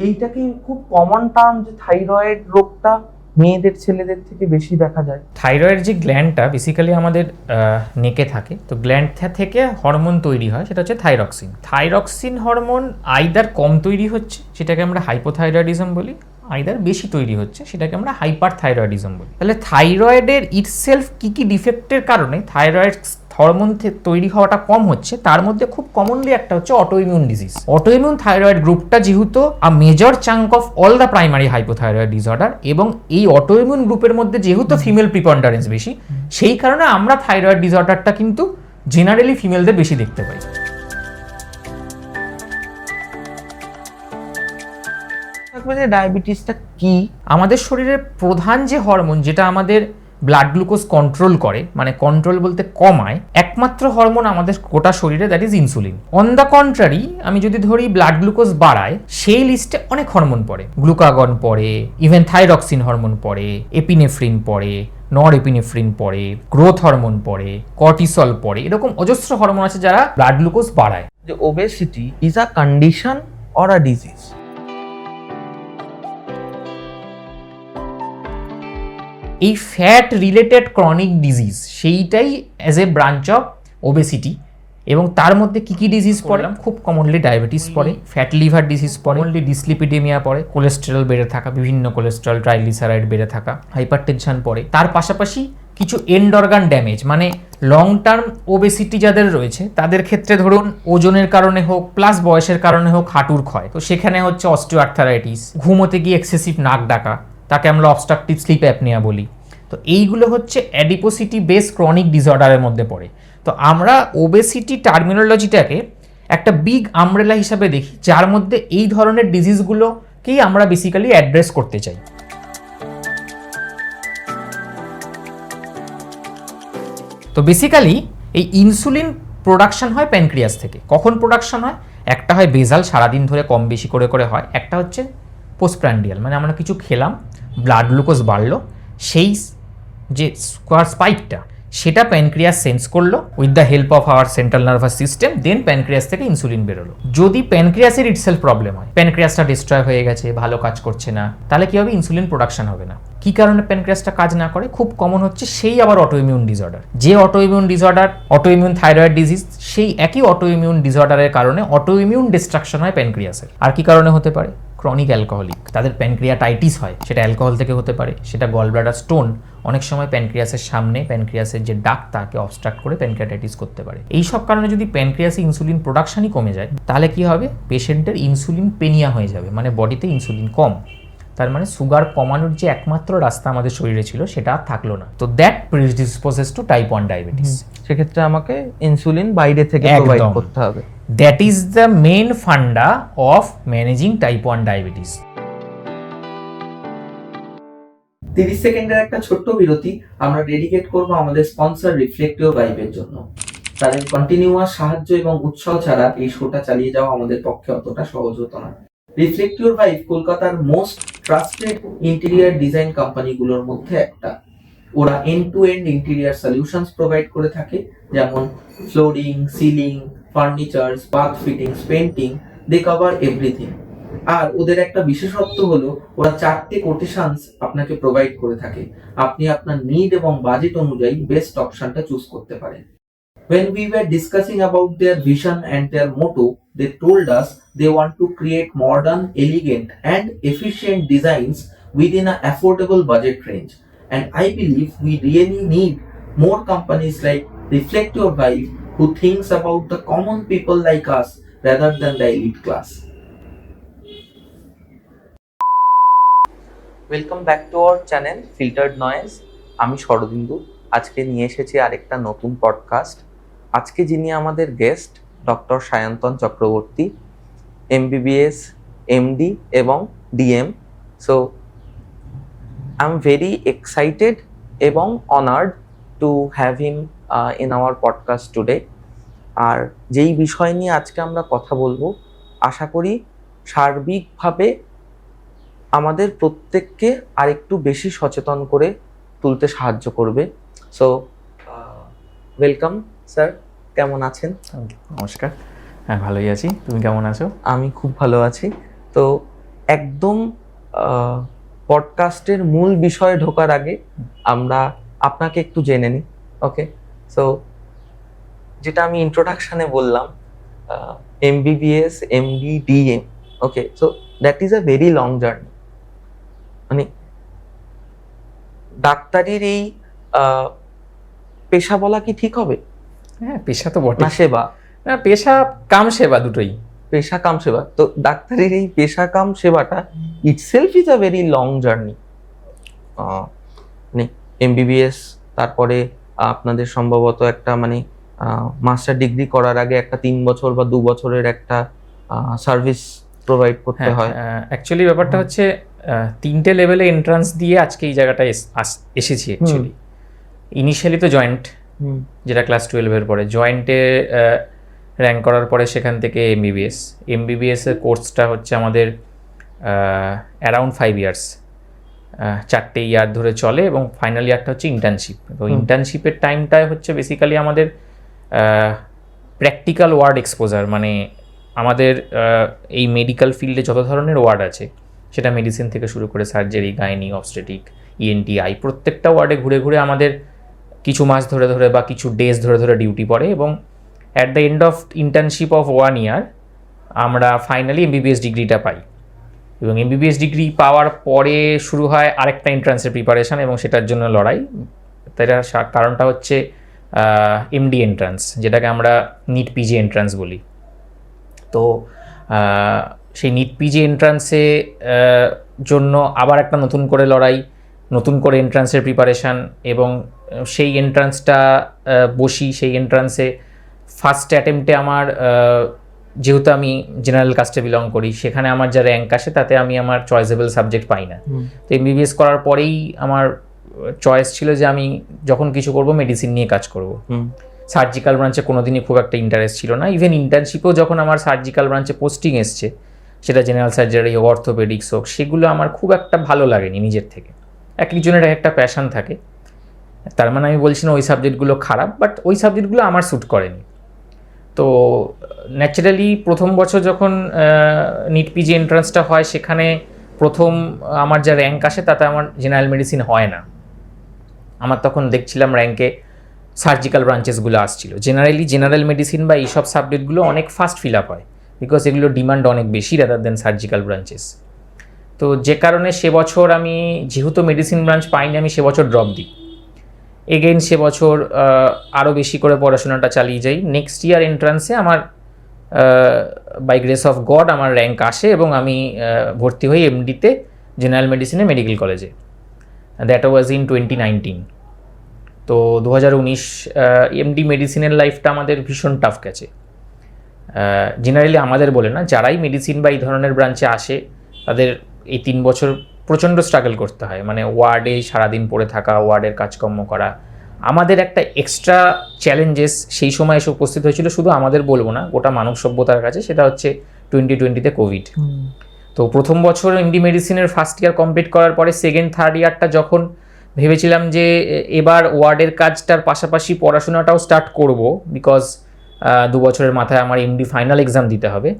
এইটা কি খুব কমন টার্ম যে থাইরয়েড রোগটা মেয়েদের ছেলেদের থেকে বেশি দেখা যায়? থাইরয়েড যে গ্ল্যান্ডটা বেসিক্যালি আমাদের নেকে থাকে, তো গ্ল্যান্ড থেকে হরমোন তৈরি হয়, সেটা হচ্ছে থাইরক্সিন। থাইরক্সিন হরমোন আইদার কম তৈরি হচ্ছে, সেটাকে আমরা হাইপোথাইরয়েডিজম বলি, আইদার বেশি তৈরি হচ্ছে, সেটাকে আমরা হাইপার থাইরয়েডিজম বলি। তাহলে থাইরয়েডের ইটসেলফ কী কী ডিফেক্টের কারণে থাইরয়েড হরমোন তৈরি হওয়াটা কম হচ্ছে, তার মধ্যে খুব কমনলি একটা হচ্ছে অটোইমিউন ডিজিজ। অটোইমিউন থাইরয়েড গ্রুপটা যেহেতু a major chunk of all the primary hypothyroid disorder, এবং এই অটোইমিউন গ্রুপের মধ্যে যেহেতু ফিমেল প্রিপন্ডারেন্স বেশি, সেই কারণে আমরা থাইরয়েড ডিসঅর্ডারটা কিন্তু জেনারেলি ফিমেলদের বেশি দেখতে পাই। ডায়াবেটিসটা কি? আমাদের শরীরের প্রধান যে হরমোন, যেটা আমাদের ব্লাড গ্লুকোজ কন্ট্রোল করে, মানে কন্ট্রোল বলতে কমায়, একমাত্র হরমোন আমাদের গোটা শরীরে, that is insulin. On the contrary, আমি যদি ধরি ব্লাড গ্লুকোজ বাড়ায়, সেই লিস্টে অনেক হরমোন পড়ে, গ্লুকাগন পড়ে, ইভেন থাইরক্সিন হরমোন পড়ে, এপিনেফ্রিন পড়ে, নর এপিনেফ্রিন পড়ে, গ্রোথ হরমোন পড়ে, কর্টিসল পড়ে, এরকম অজস্র হরমোন আছে যারা ব্লাড গ্লুকোজ বাড়ায়। যে obesity is a condition or a disease? এই ফ্যাট রিলেটেড ক্রনিক ডিজিজ, সেইটাই as a branch of obesity. এবং তার মধ্যে কী কী ডিজিজ পড়ে? খুব কমনলি ডায়াবেটিস পড়ে, ফ্যাট লিভার ডিজিজ পড়ে, কমনলি ডিসলিপিডেমিয়া পড়ে, কোলেস্টেরল বেড়ে থাকা, বিভিন্ন কোলেস্টেরল, ট্রাইগ্লিসারাইড বেড়ে থাকা, হাইপারটেনশন পড়ে। তার পাশাপাশি কিছু এন্ড অর্গান ড্যামেজ, মানে লং টার্ম ওবেসিটি যাদের রয়েছে তাদের ক্ষেত্রে ধরুন ওজনের কারণে হোক প্লাস বয়সের কারণে হোক হাঁটুর ক্ষয়, তো সেখানে হচ্ছে অস্টিওআর্থারাইটিস, ঘুমোতে গিয়ে এক্সেসিভ নাক ডাকা, তাকে আমরা অবস্ট্রাকটিভ স্লিপ অ্যাপনিয়া বলি। তো এইগুলো হচ্ছে অ্যাডিপোসিটি বেস ক্রনিক ডিসঅর্ডারের মধ্যে পড়ে। তো আমরা ওবেসিটি টার্মিনোলজিটাকে একটা বিগ আমব্রেলা হিসাবে দেখি, যার মধ্যে এই ধরনের ডিজিজগুলোকেই আমরা বেসিক্যালি অ্যাড্রেস করতে চাই। তো বেসিক্যালি এই ইনসুলিন প্রোডাকশন হয় প্যানক্রিয়াস থেকে। কখন প্রোডাকশন হয়? একটা হয় বেজাল, সারাদিন ধরে কম বেশি করে করে হয়। একটা হচ্ছে পোস্টপ্রান্ডিয়াল, মানে আমরা কিছু খেলাম, ব্লাড গ্লুকোজ বাড়লো, সেই যে স্কোয়ার স্পাইকটা সেটা প্যানক্রিয়াস সেন্স করলো with the help of our central nervous system, then pancreas থেকে ইনসুলিন বেরোলো। যদি প্যানক্রিয়াসের ইটসেলফ প্রবলেম হয়, প্যানক্রিয়াসটা ডিস্ট্রয় হয়ে গেছে, ভালো কাজ করছে না, তাহলে কি হবে? ইনসুলিন প্রোডাকশন হবে না। কি কারণে প্যানক্রিয়াসটা কাজ না করে? খুব কমন হচ্ছে সেই আবার অটোইমিউন ডিসঅর্ডার। যে autoimmune disorder, autoimmune thyroid disease, সেই একই অটোইমিউন ডিসঅর্ডারের কারণে অটোইমিউন ডিস্ট্রাকশন হয় প্যানক্রিয়াসের। আর কি কারণে হতে পারে? ক্রনিক অ্যালকোহলিক, তাদের প্যানক্রিয়াটাইটিস হয়, সেটা অ্যালকোহল থেকে হতে পারে, সেটা গল ব্লাডার স্টোন, অনেক সময় প্যানক্রিয়াসের সামনে প্যানক্রিয়াসের যে ডাক তাকে অবস্ট্রাক্ট করে প্যানক্রিয়াটাইটিস করতে পারে। এই সব কারণে যদি প্যানক্রিয়াসে ইনসুলিন প্রোডাকশনই কমে যায়, তাহলে কি হবে? পেশেন্টের ইনসুলিন পেনিয়া হয়ে যাবে, মানে বডিতে ইনসুলিন কম। তার মানে সুগার কমানোর যে একমাত্র রাস্তা আমাদের শরীরে ছিল সেটা আর থাকলো না। তো that predisposes to type 1 diabetes. সেক্ষেত্রে আমাকে ইনসুলিন বাইরে থেকে প্রোভাইড করতে হবে। That is the main funda of managing type 1 diabetes. 30 সেকেন্ডের একটা ছোট্ট বিরতি আমরা ডেডিকেট করব আমাদের স্পন্সর রিফ্লেক্টিভ ভাইবের জন্য। তাদের কন্টিনিউয়াস সাহায্য এবং উৎসাহ ছাড়া এই শোটা চালিয়ে যাওয়া আমাদের পক্ষে অতটা সহজ হতো না। রিফ্লেক্টিভ ভাইব কলকাতার মোস্ট ট্রাস্টেড ইন্টেরিয়র ডিজাইন কোম্পানিগুলোর মধ্যে একটা। ওরা end to end interior solutions provide করে থাকে, যেমন flooring, ceiling, furnitures, bath fittings, painting, they cover everything. আর ওদের একটা বিশেষত্ব হলো ওরা 4টে কোটেশনস আপনাকে প্রোভাইড করে থাকে। আপনি আপনার নিড এবং বাজেট অনুযায়ী বেস্ট অপশনটা চুজ করতে পারেন। When we were discussing about their vision and their motto, they told us they want to create modern, elegant and efficient designs within an affordable budget range. And I believe we really need more companies like Reflective Vibe who thinks about the common people like us rather than the elite class. Welcome back to our channel filtered noise. আমি শরদিন্দু। আজকে নিয়ে এসেছি আরেকটা নতুন podcast. আজকে যিনি আমাদের guest, doctor Sayantan Chakraborty, MBBS, MD এবং DM। So I am very excited এবং honoured to have him in our podcast today. আর যেই বিষয় নিয়ে আজকে আমরা কথা বলবো, আশা করি সার্বিকভাবে আমাদের প্রত্যেককে আরেকটু বেশি সচেতন করে তুলতে সাহায্য করবে। সো ওয়েলকাম স্যার, কেমন আছেন? নমস্কার, হ্যাঁ ভালোই আছি। তুমি কেমন আছো? আমি খুব ভালো আছি। তো একদম পডকাস্টের মূল বিষয়ে ঢোকার আগে আমরা আপনাকে একটু জেনে নিই। ওকে, সো যেটা আমি ইন্ট্রোডাকশনে বললাম, MBBS, MD, DM, okay, so that is a very long journey. মানে ডাক্তারির এই পেশা বলা কি ঠিক হবে? হ্যাঁ, পেশা তো বটে, না সেবা? না, পেশা কাম সেবা দুটোই। পেশা কাম সেবা। তো ডাক্তারির এই পেশা কাম সেবাটা itself is a very long journey. মানে এমবিবিএস, তারপরে আপনাদের সম্ভবত একটা মানে মাস্টার ডিগ্রি করার আগে একটা 3 বছর বা 2 বছরের একটা সার্ভিস প্রোভাইড করতে হয়। অ্যাকচুয়ালি ব্যাপারটা হচ্ছে 3টে লেভেলে এন্ট্রান্স দিয়ে আজকে এই জায়গাটায় এসেছি অ্যাকচুয়ালি। ইনিশিয়ালি তো জয়েন্ট, যেটা ক্লাস 12-এর পরে জয়েন্টে র্যাঙ্ক করার পরে সেখান থেকে এমবিবিএস এর কোর্সটা হচ্ছে আমাদের অ্যারাউন্ড 5 ইয়ার্স, 4টে ইয়ার ধরে চলে, এবং ফাইনাল ইয়ারটা হচ্ছে ইন্টার্নশিপ। তো ইন্টার্নশিপের টাইমটায় হচ্ছে বেসিক্যালি আমাদের প্র্যাকটিক্যাল ওয়ার্ড এক্সপোজার, মানে আমাদের এই মেডিকেল ফিল্ডে যত ধরনের ওয়ার্ড আছে, সেটা মেডিসিন থেকে শুরু করে surgery, gynae, obstetric, ENT, I, প্রত্যেকটা ওয়ার্ডে ঘুরে ঘুরে আমাদের কিছু মাস ধরে ধরে বা কিছু ডেজ ধরে ধরে ডিউটি পড়ে, এবং at the end of internship of 1 ইয়ার আমরা ফাইনালি এমবিবিএস ডিগ্রিটা পাই। এবং এমবিবিএস ডিগ্রি পাওয়ার পরে শুরু হয় আরেকটা এন্ট্রান্সের প্রিপারেশান, এবং সেটার জন্য লড়াই। তার কারণটা হচ্ছে এমডি এন্ট্রান্স, যেটাকে আমরা নিট পিজি এন্ট্রান্স বলি। তো সেই নিট পিজি এন্ট্রান্সে জন্য আবার একটা নতুন করে লড়াই, নতুন করে এন্ট্রান্সের প্রিপারেশান, এবং সেই এন্ট্রান্সটা বসি। সেই এন্ট্রান্সে ফার্স্ট অ্যাটেম্পটে আমার, যেহেতু আমি জেনারেল কাস্টে বিলং করি, সেখানে আমার যা র্যাঙ্ক আসে তাতে আমি আমার চয়েসেবল সাবজেক্ট পাই না। তো এমবিবিএস করার পরেই আমার চয়েস ছিল যে আমি যখন কিছু করব মেডিসিন নিয়ে কাজ করব। সার্জিক্যাল ব্রাঞ্চে কোনোদিনই খুব একটা ইন্টারেস্ট ছিল না। ইভেন ইন্টার্নশিপেও যখন আমার সার্জিক্যাল ব্রাঞ্চে পোস্টিং এসছে, সেটা জেনারেল সার্জারি হোক, অর্থোপেডিক্স হোক, সেগুলো আমার খুব একটা ভালো লাগেনি নিজের থেকে। এক একজনের এক একটা প্যাশন থাকে, তার মানে আমি বলছি না ওই সাবজেক্টগুলো খারাপ, বাট ওই সাবজেক্টগুলো আমার স্যুট করেনি। তো ন্যাচারালি প্রথম বছর যখন নিট পিজি এন্ট্রান্সটা হয়, সেখানে প্রথম আমার যা র্যাঙ্ক আসে তাতে আমার জেনারেল মেডিসিন হয় না। আমার তখন দেখছিলাম র্যাঙ্কে সার্জিক্যাল ব্রাঞ্চেসগুলো আসছিল। জেনারেল মেডিসিন বা এইসব সাবজেক্টগুলো অনেক ফাস্ট ফিল আপ হয়, বিকজ এগুলো ডিমান্ড অনেক বেশি রাদার দেন সার্জিক্যাল ব্রাঞ্চেস। তো যে কারণে সে বছর আমি যেহেতু মেডিসিন ব্রাঞ্চ পাইনি, আমি সে বছর ড্রপ দিই। এগেইন সে বছর আরও বেশি করে পড়াশোনাটা চালিয়ে যাই। নেক্সট ইয়ার এন্ট্রান্সে আমার বাই গ্রেস অফ গড আমার র্যাঙ্ক আসে, এবং আমি ভর্তি হই এমডিতে জেনারেল মেডিসিনে মেডিকেল কলেজে। That was in 2019। তো 2019 এমডি মেডিসিনের লাইফটা আমাদের ভীষণ টাফ গেছে। জেনারেলি আমাদের বলে না, যারাই মেডিসিন বা এই ধরনের ব্রাঞ্চে আসে তাদের এই 3 বছর প্রচণ্ড স্ট্রাগল করতে হয়। মানে ওয়ার্ডে সারাদিন পড়ে থাকা, ওয়ার্ডের কাজকর্ম করা। আমাদের একটা এক্সট্রা চ্যালেঞ্জেস সেই সময় এসে উপস্থিত হয়েছিল, শুধু আমাদের বলবো না, গোটা মানব সভ্যতার কাছে। সেটা হচ্ছে 2020-তে কোভিড। তো প্রথম বছর এমডি মেডিসিনের ফার্স্ট ইয়ার কমপ্লিট করার পরে সেকেন্ড থার্ড ইয়ারটা যখন ভেবেছিলাম যে এবার ওয়ার্ডের কাজটার পাশাপাশি পড়াশোনাটাও স্টার্ট করব, বিকজ 2 বছরের মাথায় আমার এমডি ফাইনাল এক্সাম দিতে হবে,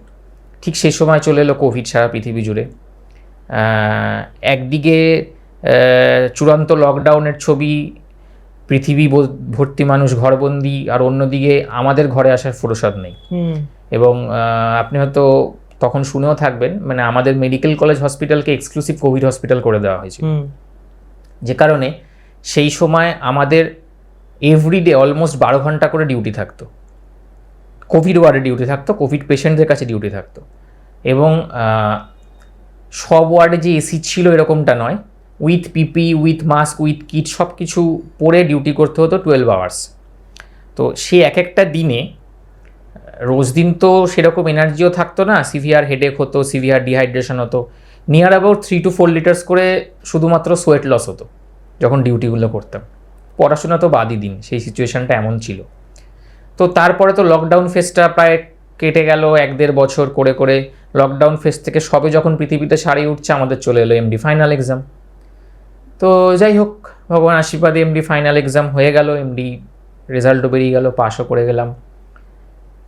ঠিক সেই সময় চলে এলো কোভিড সারা পৃথিবী জুড়ে। একদিকে চূড়ান্ত লকডাউনের ছবি, পৃথিবী ভর্তি মানুষ ঘরবন্দি, আর অন্যদিকে আমাদের ঘরে আসার ফুরসত নেই। এবং আপনি হয়তো তখন শুনেও থাকবেন, মানে আমাদের মেডিকেল কলেজ হসপিটালকে এক্সক্লুসিভ কোভিড হসপিটাল করে দেওয়া হয়েছিল, যে কারণে সেই সময় আমাদের এভরিডে অলমোস্ট 12 ঘন্টা করে ডিউটি থাকতো। কোভিড ওয়ার্ডে ডিউটি থাকতো, কোভিড পেশেন্টদের কাছে ডিউটি থাকতো। এবং সব ওয়ার্ডে যে এসি ছিল এরকমটা নয়, with PP, with mask, with kit সব কিছু পরে ডিউটি করতে হতো 12 আওয়ার্স। তো সে এক একটা দিনে, রোজ দিন তো সেরকম এনার্জিও থাকতো না, সিভিয়ার হেডেক হতো, সিভিয়ার ডিহাইড্রেশন হতো, নিয়ার অ্যাবাউট 3 to 4 লিটার্স করে শুধুমাত্র সোয়েট লস হতো যখন ডিউটিগুলো করতাম। পড়াশোনা তো বাদই দিন, সেই সিচুয়েশানটা এমন ছিল। তো তারপরে তো লকডাউন ফেজটা প্রায় কেটে গেল 1-1.5 বছর করে করে। লকডাউন ফেজ থেকে সবে যখন পৃথিবীতে সারিয়ে উঠছে, আমাদের চলে এলো এমডি ফাইনাল এক্সাম। তো যাই হোক, ভগবান আশীর্বাদে এমডি ফাইনাল এক্সাম হয়ে গেল, এমডি রেজাল্টও বেরিয়ে গেল, পাসও করে গেলাম।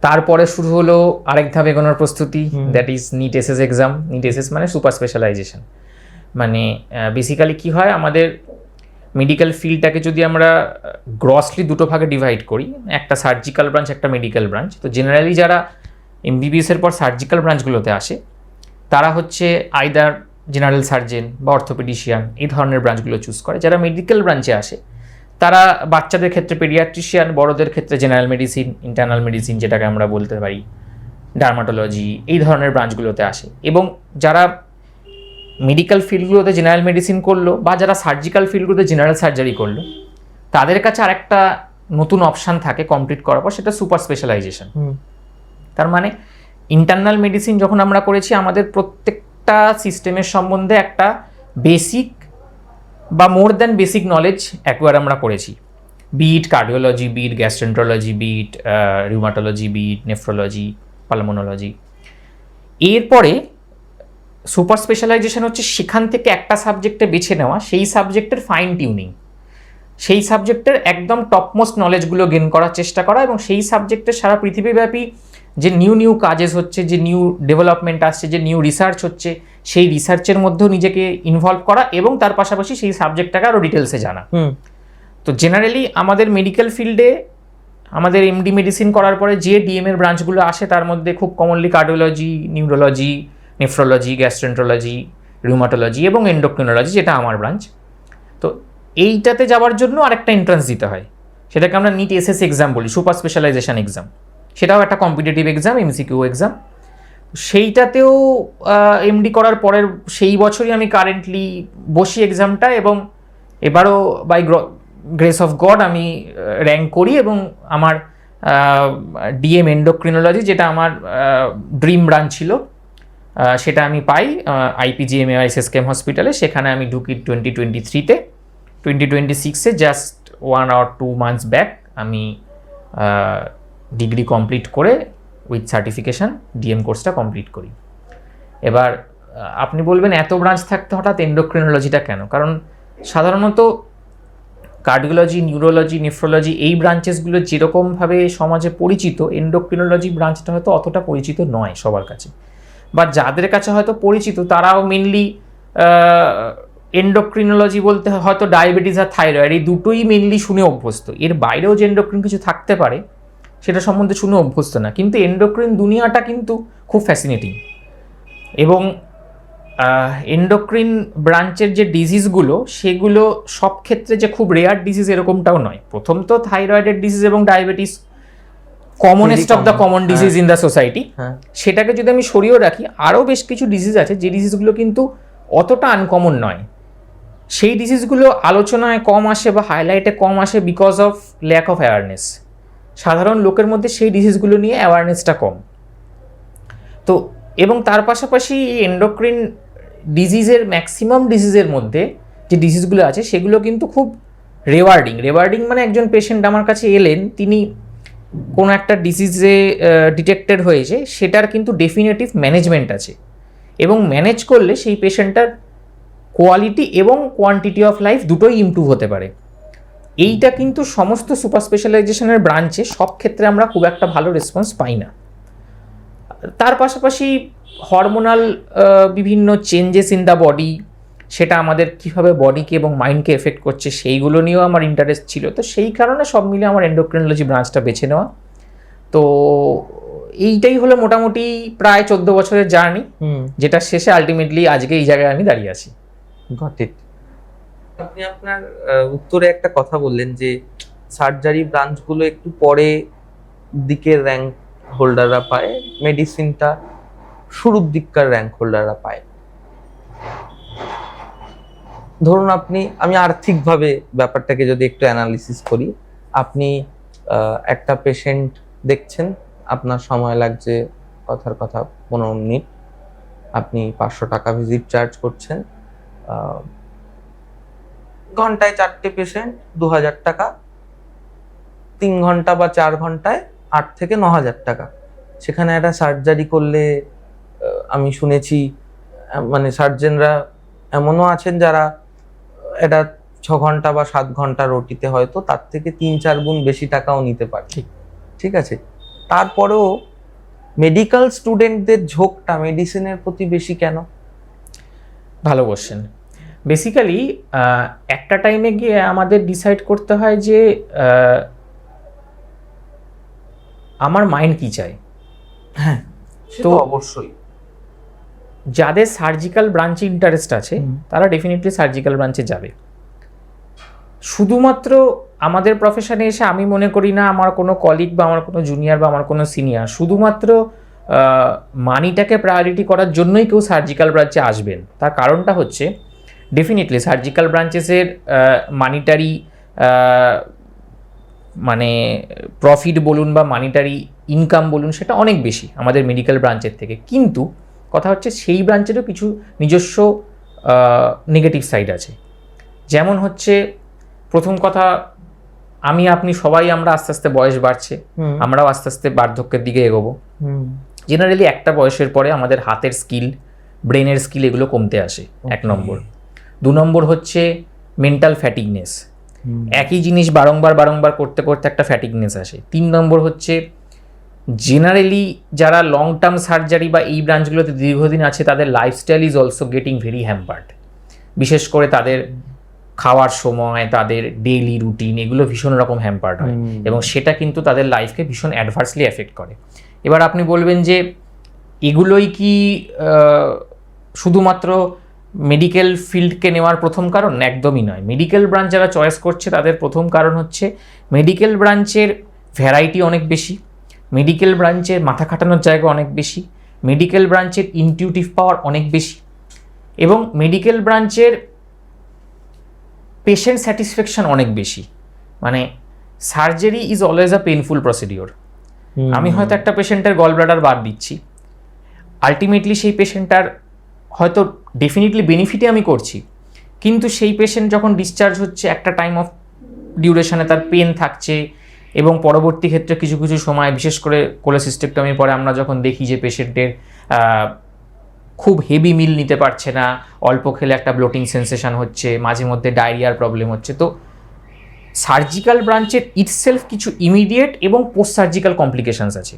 তারপরে শুরু হলো আরেক ধাপ এগোনোর প্রস্তুতি, that is NEET SS exam. NEET SS মানে সুপার স্পেশালাইজেশন। মানে বেসিক্যালি কি হয়, আমাদের মেডিকেল ফিল্ডটাকে যদি আমরা গ্রসলি দুটো ভাগে ডিভাইড করি, একটা সার্জিক্যাল ব্রাঞ্চ, একটা মেডিকেল ব্রাঞ্চ। তো জেনারেলি যারা এমবিবিএসের পর সার্জিক্যাল ব্রাঞ্চগুলোতে আসে তারা হচ্ছে আইদার জেনারেল সার্জেন বা অর্থোপেডিশিয়ান, এই ধরনের ব্রাঞ্চগুলো চুজ করে। যারা মেডিকেল ব্রাঞ্চে আসে তারা বাচ্চাদের ক্ষেত্রে পেডিয়াট্রিশিয়ান, বড়দের ক্ষেত্রে জেনারেল মেডিসিন, ইন্টারনাল মেডিসিন যেটাকে আমরা বলতে পারি, ডার্মাটোলজি, এই ধরনের ব্রাঞ্চগুলোতে আসে। এবং যারা মেডিকেল ফিল্ডগুলোতে জেনারেল মেডিসিন করলো বা যারা সার্জিক্যাল ফিল্ডগুলোতে জেনারেল সার্জারি করলো, তাদের কাছে আরেকটা নতুন অপশান থাকে কমপ্লিট করার পর, সেটা সুপার স্পেশালাইজেশন। তার মানে ইন্টারনাল মেডিসিন যখন আমরা করেছি, আমাদের প্রত্যেকটা সিস্টেমের সম্বন্ধে একটা বেসিক বা more than basic knowledge acquire আমরা করেছি। Be it cardiology, be it gastroenterology, be it rheumatology, be it nephrology, pulmonology. এরপরে সুপার স্পেশালাইজেশন হচ্ছে সেখান থেকে একটা সাবজেক্টে বেছে নেওয়া, সেই সাবজেক্টের ফাইন টিউনিং, সেই সাবজেক্টের একদম টপমোস্ট নলেজগুলো গেন করার চেষ্টা করা, এবং সেই সাবজেক্টের সারা পৃথিবীব্যাপী যে নিউ কাজেস হচ্ছে, যে নিউ ডেভেলপমেন্ট আসছে, যে নিউ রিসার্চ হচ্ছে, সেই রিসার্চের মধ্যেও নিজেকে ইনভলভ করা, এবং তার পাশাপাশি সেই সাবজেক্টটাকে আরও ডিটেলসে জানা। তো জেনারেলি আমাদের মেডিকেল ফিল্ডে আমাদের এমডি মেডিসিন করার পরে যে ডিএমের ব্রাঞ্চগুলো আসে, তার মধ্যে খুব commonly cardiology, neurology, nephrology, gastroenterology, rheumatology এবং এন্ডোক্রিনোলজি, যেটা আমার ব্রাঞ্চ। তো এইটাতে যাওয়ার জন্য আরেকটা এন্ট্রান্স দিতে হয়, সেটাকে আমরা নিট এসএস এক্সাম বলি, সুপার স্পেশালাইজেশন এক্সাম। সেটাও একটা কম্পিটিটিভ এক্সাম, এমসিকিউ এক্সাম। সেইটাতেও এমডি করার পরের সেই বছরই আমি কারেন্টলি বসি এক্সামটা, এবং এবারও বাই গ্রেস অফ গড আমি র্যাঙ্ক করি, এবং আমার ডিএম এন্ডোক্রিনোলজি, যেটা আমার ড্রিম ব্রাঞ্চ ছিল, সেটা আমি পাই IPGMAISSKM হসপিটালে। সেখানে আমি ঢুকি 2023-তে। 2026-এ জাস্ট 1 or 2 months ব্যাক আমি ডিগ্রি কমপ্লিট করে উইথ সার্টিফিকেশান ডিএম কোর্সটা কমপ্লিট করি। এবার আপনি বলবেন এত ব্রাঞ্চ থাকতে হঠাৎ এন্ডোক্রিনোলজিটা কেন? কারণ সাধারণত কার্ডিওলজি, নিউরোলজি, নেফ্রোলজি, এই ব্রাঞ্চেসগুলো যেরকমভাবে সমাজে পরিচিত, এন্ডোক্রিনোলজি ব্রাঞ্চটা হয়তো অতটা পরিচিত নয় সবার কাছে, বা যাদের কাছে হয়তো পরিচিত তারাও মেনলি এন্ডোক্রিনোলজি বলতে হয়তো ডায়াবেটিস আর থাইরয়েড, এই দুটোই মেনলি শুনে অভ্যস্ত। এর বাইরেও যে এন্ডোক্রিন কিছু থাকতে পারে সেটা সম্বন্ধে শুনে অভ্যস্ত না। কিন্তু এন্ডোক্রিন দুনিয়াটা কিন্তু খুব ফ্যাসিনেটিং, এবং এন্ডোক্রিন ব্রাঞ্চের যে ডিজিজগুলো, সেগুলো সব ক্ষেত্রে যে খুব রেয়ার ডিজিজ এরকমটাও নয়। প্রথম তো থাইরয়েডের ডিজিজ এবং diabetes commonest of the common disease in the society, সেটাকে যদি আমি সরিয়েও রাখি, আরও বেশ কিছু ডিজিজ আছে যে ডিজিজগুলো কিন্তু অতটা আনকমন নয়। সেই ডিজিজগুলো আলোচনায় কম আসে বা হাইলাইটে কম আসে because of lack of awareness. সাধারণ লোকের মধ্যে সেই ডিজিজগুলো নিয়ে অ্যাওয়ারনেসটা কম। তো এবং তার পাশাপাশি এন্ডোক্রিন ডিজিজের ম্যাক্সিমাম ডিজিজের মধ্যে যে ডিজিজগুলো আছে সেগুলো কিন্তু খুব রেওয়ার্ডিং মানে একজন পেশেন্ট আমার কাছে এলেন, তিনি কোনো একটা ডিজিজে ডিটেক্টেড হয়েছে, সেটার কিন্তু ডেফিনেটিভ ম্যানেজমেন্ট আছে, এবং ম্যানেজ করলে সেই পেশেন্টটার কোয়ালিটি এবং কোয়ান্টিটি অফ লাইফ দুটোই ইমপ্রুভ হতে পারে। এইটা কিন্তু সমস্ত সুপার স্পেশালাইজেশনের ব্রাঞ্চে সব ক্ষেত্রে আমরা খুব একটা ভালো রেসপন্স পাই না। তার পাশাপাশি হরমোনাল বিভিন্ন চেঞ্জেস ইন দ্য বডি, সেটা আমাদের কীভাবে বডিকে এবং মাইন্ডকে এফেক্ট করছে, সেইগুলো নিয়েও আমার ইন্টারেস্ট ছিল। তো সেই কারণে সব মিলে আমার এন্ডোক্রিনোলজি ব্রাঞ্চটা বেছে নেওয়া। তো এইটাই হলো মোটামুটি প্রায় 14 বছরের জার্নি, যেটা শেষে আলটিমেটলি আজকে এই জায়গায় আমি দাঁড়িয়ে আছি। Got it. আপনি আপনার উত্তরে একটা কথা বললেন যে সার্জারি ব্রাঞ্চগুলো একটু পরে দিকের র্যাঙ্ক হোল্ডাররা পায়, মেডিসিনটা শুরুর দিককার র্যাঙ্ক হোল্ডাররা পায়। ধরুন আমি আর্থিকভাবে ব্যাপারটাকে যদি একটু অ্যানালিসিস করি, আপনি একটা পেশেন্ট দেখছেন, আপনার সময় লাগছে কথার কথা 15 মিনিট, আপনি 500 টাকা ভিজিট চার্জ করছেন, ঘন্টায় 4টে পেশেন্ট 2000 টাকা, 3 ঘন্টা বা 4 ঘন্টায় 8 থেকে 9000 টাকা। সেখানে একটা সার্জারি করলে আমি শুনেছি মানে সার্জেনরা এমনও আছেন যারা এটা 6 ঘন্টা বা 7 ঘন্টা রোটিতে হয়তো তার থেকে 3-4 গুণ বেশি টাকাও নিতে পারে। ঠিক আছে, তারপরেও মেডিকেল স্টুডেন্টদের ঝোঁকটা মেডিসিনের প্রতি বেশি কেন? ভালো কোশ্চেন। বেসিক্যালি একটা টাইমে গিয়ে আমাদের ডিসাইড করতে হয় যে আমার মাইন্ড কি চাই। হ্যাঁ, তো তো অবশ্যই যাদের সার্জিক্যাল ব্রাঞ্চে ইন্টারেস্ট আছে তারা ডেফিনেটলি সার্জিক্যাল ব্রাঞ্চে যাবে। শুধুমাত্র আমাদের প্রফেশনে এসে আমি মনে করি না আমার কোনো কলিগ বা আমার কোনো জুনিয়র বা আমার কোনো সিনিয়র শুধুমাত্র মানিটাকে প্রায়োরিটি করার জন্যই কেউ সার্জিক্যাল ব্রাঞ্চে আসবেন। তার কারণটা হচ্ছে ডেফিনেটলি সার্জিক্যাল ব্রাঞ্চেসের মানিটারি মানে প্রফিট বলুন বা মানিটারি ইনকাম বলুন সেটা অনেক বেশি আমাদের মেডিকেল ব্রাঞ্চের থেকে। কিন্তু কথা হচ্ছে সেই ব্রাঞ্চেরও কিছু নিজস্ব নেগেটিভ সাইড আছে। যেমন হচ্ছে প্রথম কথা, আপনি সবাই আমরা আস্তে আস্তে বয়স বাড়ছে, আমরাও আস্তে আস্তে বার্ধক্যের দিকে এগোবো। জেনারেলি একটা বয়সের পরে আমাদের হাতের স্কিল, ব্রেনের স্কিল এগুলো কমতে আসে, 1 নম্বর। 2 নম্বর হচ্ছে মেন্টাল ফ্যাটিগনেস, একই জিনিস বারংবার করতে করতে একটা ফ্যাটিগনেস আসে। 3 নম্বর হচ্ছে জেনারেলি যারা লং টার্ম সার্জারি বা এই ব্রাঞ্চগুলোতে দীর্ঘদিন আছে তাদের lifestyle is also getting very hampered. বিশেষ করে তাদের খাওয়ার সময়, তাদের ডেইলি রুটিন এগুলো ভীষণ রকম হ্যাম্পার্ড হয় এবং সেটা কিন্তু তাদের লাইফকে ভীষণ অ্যাডভার্সলি এফেক্ট করে। এবার আপনি বলবেন যে এগুলোই কি শুধুমাত্র মেডিকেল ফিল্ডকে নেওয়ার প্রথম কারণ? একদমই নয়। মেডিকেল ব্রাঞ্চ যারা চয়েস করছে তাদের প্রথম কারণ হচ্ছে মেডিকেল ব্রাঞ্চের ভ্যারাইটি অনেক বেশি, মেডিকেল ব্রাঞ্চের মাথা খাটানোর জায়গা অনেক বেশি, মেডিকেল ব্রাঞ্চের ইনটিউটিভ পাওয়ার অনেক বেশি এবং মেডিকেল ব্রাঞ্চের পেশেন্ট স্যাটিসফ্যাকশন অনেক বেশি। মানে surgery is always a painful procedure. আমি হয়তো একটা পেশেন্টের গল ব্লাডার বাদ দিচ্ছি, আলটিমেটলি সেই পেশেন্টটার হয়তো ডেফিনেটলি বেনিফিটে আমি করছি, কিন্তু সেই পেশেন্ট যখন ডিসচার্জ হচ্ছে একটা টাইম অফ ডিউরেশনে তার পেন থাকছে এবং পরবর্তী ক্ষেত্রে কিছু কিছু সময় বিশেষ করে কোলেসিস্টেক্টমির পরে আমরা যখন দেখি যে পেশেন্টের খুব হেভি মিল নিতে পারছে না, অল্প খেলে একটা ব্লোটিং সেন্সেশন হচ্ছে, মাঝে মধ্যে ডায়রিয়ার প্রবলেম হচ্ছে। তো সার্জিক্যাল ব্রাঞ্চের ইটসেলফ কিছু ইমিডিয়েট এবং পোস্ট সার্জিক্যাল কমপ্লিকেশনস আছে,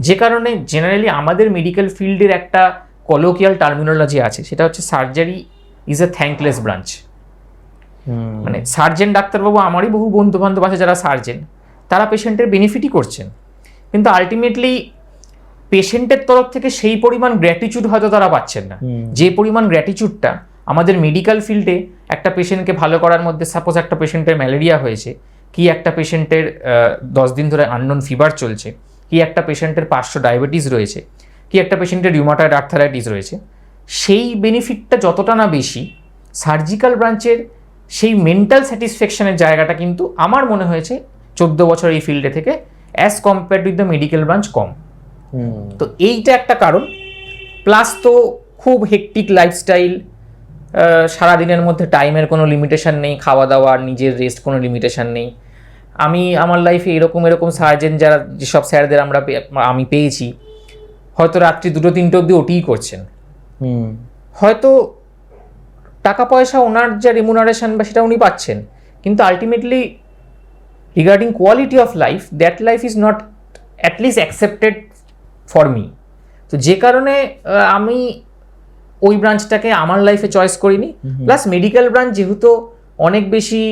যে কারণে জেনারেলি আমাদের মেডিকেল ফিল্ডের একটা কলোকিয়াল টার্মিনোলজি আছে, সেটা হচ্ছে surgery is a thankless branch. মানে সার্জেন ডাক্তারবাবু, আমারই বহু বন্ধু বান্ধব আছে যারা সার্জেন, তারা পেশেন্টের বেনিফিটই করছেন, কিন্তু আলটিমেটলি পেশেন্টের তরফ থেকে সেই পরিমাণ গ্র্যাটিটিউড হয়তো তারা পাচ্ছেন না, যে পরিমাণ গ্র্যাটিটিউডটা আমাদের মেডিকেল ফিল্ডে একটা পেশেন্টকে ভালো করার মধ্যে। সাপোজ একটা পেশেন্টের ম্যালেরিয়া হয়েছে, কি একটা পেশেন্টের 10 দিন ধরে আননোন ফিভার চলছে, কি একটা পেশেন্টের পার্শ্ব ডায়াবেটিস রয়েছে, কি একটা পেশেন্টের রিউমাটয়েড আর্থারাইটিস রয়েছে, সেই বেনিফিটটা যতটা না বেশি সার্জিক্যাল ব্রাঞ্চের সেই মেন্টাল স্যাটিসফ্যাকশনের জায়গাটা কিন্তু আমার মনে হয়েছে 14 বছর এই ফিল্ডে থেকে as compared with the medical branch কম। তো এইটা একটা কারণ। প্লাস তো খুব হেকটিক লাইফস্টাইল, সারাদিনের মধ্যে টাইমের কোনো লিমিটেশন নেই, খাওয়া দাওয়ার নিজের রেস্ট কোনো লিমিটেশন নেই। আমি আমার লাইফে এরকম সার্জেন যারা, যেসব স্যারদের আমি পেয়েছি, হয়তো রাত্রি 2-3টে অবধি ওটিই করছেন। হয়তো টাকা পয়সা ওনার যা রেমুনারেশন বা সেটা উনি পাচ্ছেন, কিন্তু ultimately regarding quality of life, that life is not at least accepted for me. তো যে কারণে আমি ওই ব্রাঞ্চটাকে আমার লাইফে চয়েস করিনি। প্লাস মেডিকেল ব্রাঞ্চ যেহেতু অনেক বেশি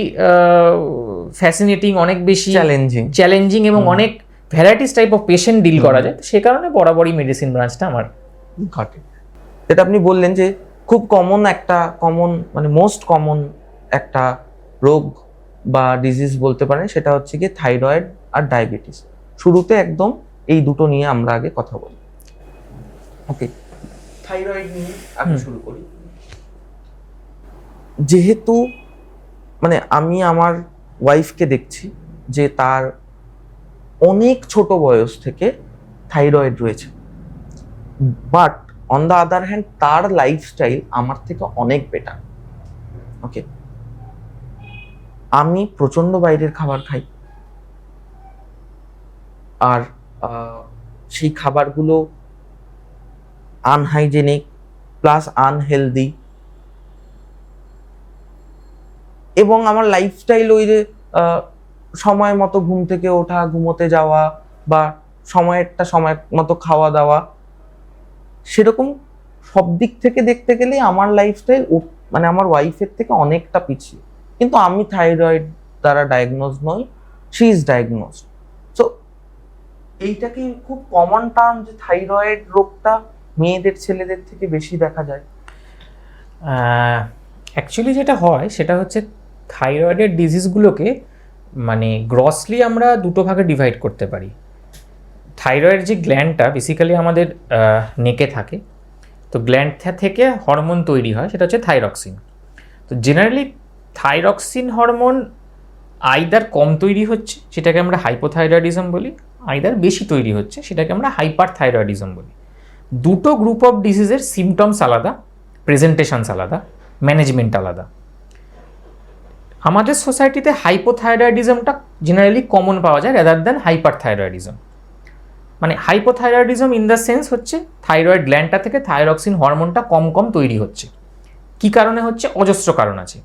ফ্যাসিনেটিং, অনেক বেশি চ্যালেঞ্জিং এবং অনেক varieties type of patient deal করা যায়, সে কারণে বরাবরই মেডিসিন ব্রাঞ্চটা আমার ঘটে। যেটা আপনি বললেন যে খুব মানে মোস্ট কমন একটা রোগ বা ডিজিজ বলতে পারেন, সেটা হচ্ছে কি থাইরয়েড আর ডায়াবেটিস। শুরুতে একদম এই দুটো নিয়ে আমরা আগে কথা বলি। ওকে, থাইরয়েড নিয়ে আমি শুরু করি। যেহেতু মানে আমি আমার ওয়াইফকে দেখছি যে তার অনেক ছোট বয়স থেকে থাইরয়েড রয়েছে, but on the other hand তার লাইফস্টাইল আমার থেকে অনেক বেটার। ওকে, আমি প্রচন্ড বাইরের খাবার খাই, আর সেই খাবারগুলো আনহাইজেনিক প্লাস আনহেলদি, এবং আমার লাইফস্টাইল ওই যে সময় মতো ঘুম থেকে ওঠা, ঘুমোতে যাওয়া বা সময় মতো খাওয়া দাওয়া, সেরকম সব দিক থেকে দেখতে গেলে আমার লাইফস্টাইল মানে আমার ওয়াইফের থেকে অনেকটা পিছিয়ে। কিন্তু আমি থাইরয়েড দ্বারা ডায়াগনোজ নই, শি ইজ ডায়াগনোজড। সো এইটা কি খুব কমন টার্ম যে থাইরয়েড রোগটা মেয়েদের ছেলেদের থেকে বেশি দেখা যায়? অ্যাকচুয়ালি যেটা হয় সেটা হচ্ছে থাইরয়েডের ডিজিজগুলোকে মানে গ্রসলি আমরা দুটো ভাগে ডিভাইড করতে পারি। থাইরয়েড যে গ্ল্যান্ডটা বেসিক্যালি আমাদের নেকে থাকে, তো গ্ল্যান্ড থেকে হরমোন তৈরি হয়, সেটা হচ্ছে থাইরক্সিন। তো জেনারেলি থাইরক্সিন হরমোন আইদার কম তৈরি হচ্ছে, সেটাকে আমরা হাইপোথাইরয়েডিজম বলি, আইদার বেশি তৈরি হচ্ছে, সেটাকে আমরা হাইপার থাইরয়েডিজম বলি। দুটো গ্রুপ অফ ডিজিজের সিমটমস আলাদা, প্রেজেন্টেশনস আলাদা, ম্যানেজমেন্ট আলাদা। আমাদের সোসাইটিতে হাইপোথাইরয়েডিজমটা জেনারেলি কমন পাওয়া যায় রাদার দ্যান হাইপার থাইরয়েডিজম। মানে হাইপোথাইরয়েডিজম ইন দ্য সেন্স হচ্ছে থাইরয়েড গ্ল্যান্ডটা থেকে থাইরক্সিন হরমোনটা কম তৈরি হচ্ছে। কি কারণে হচ্ছে? অজস্র কারণ আছে।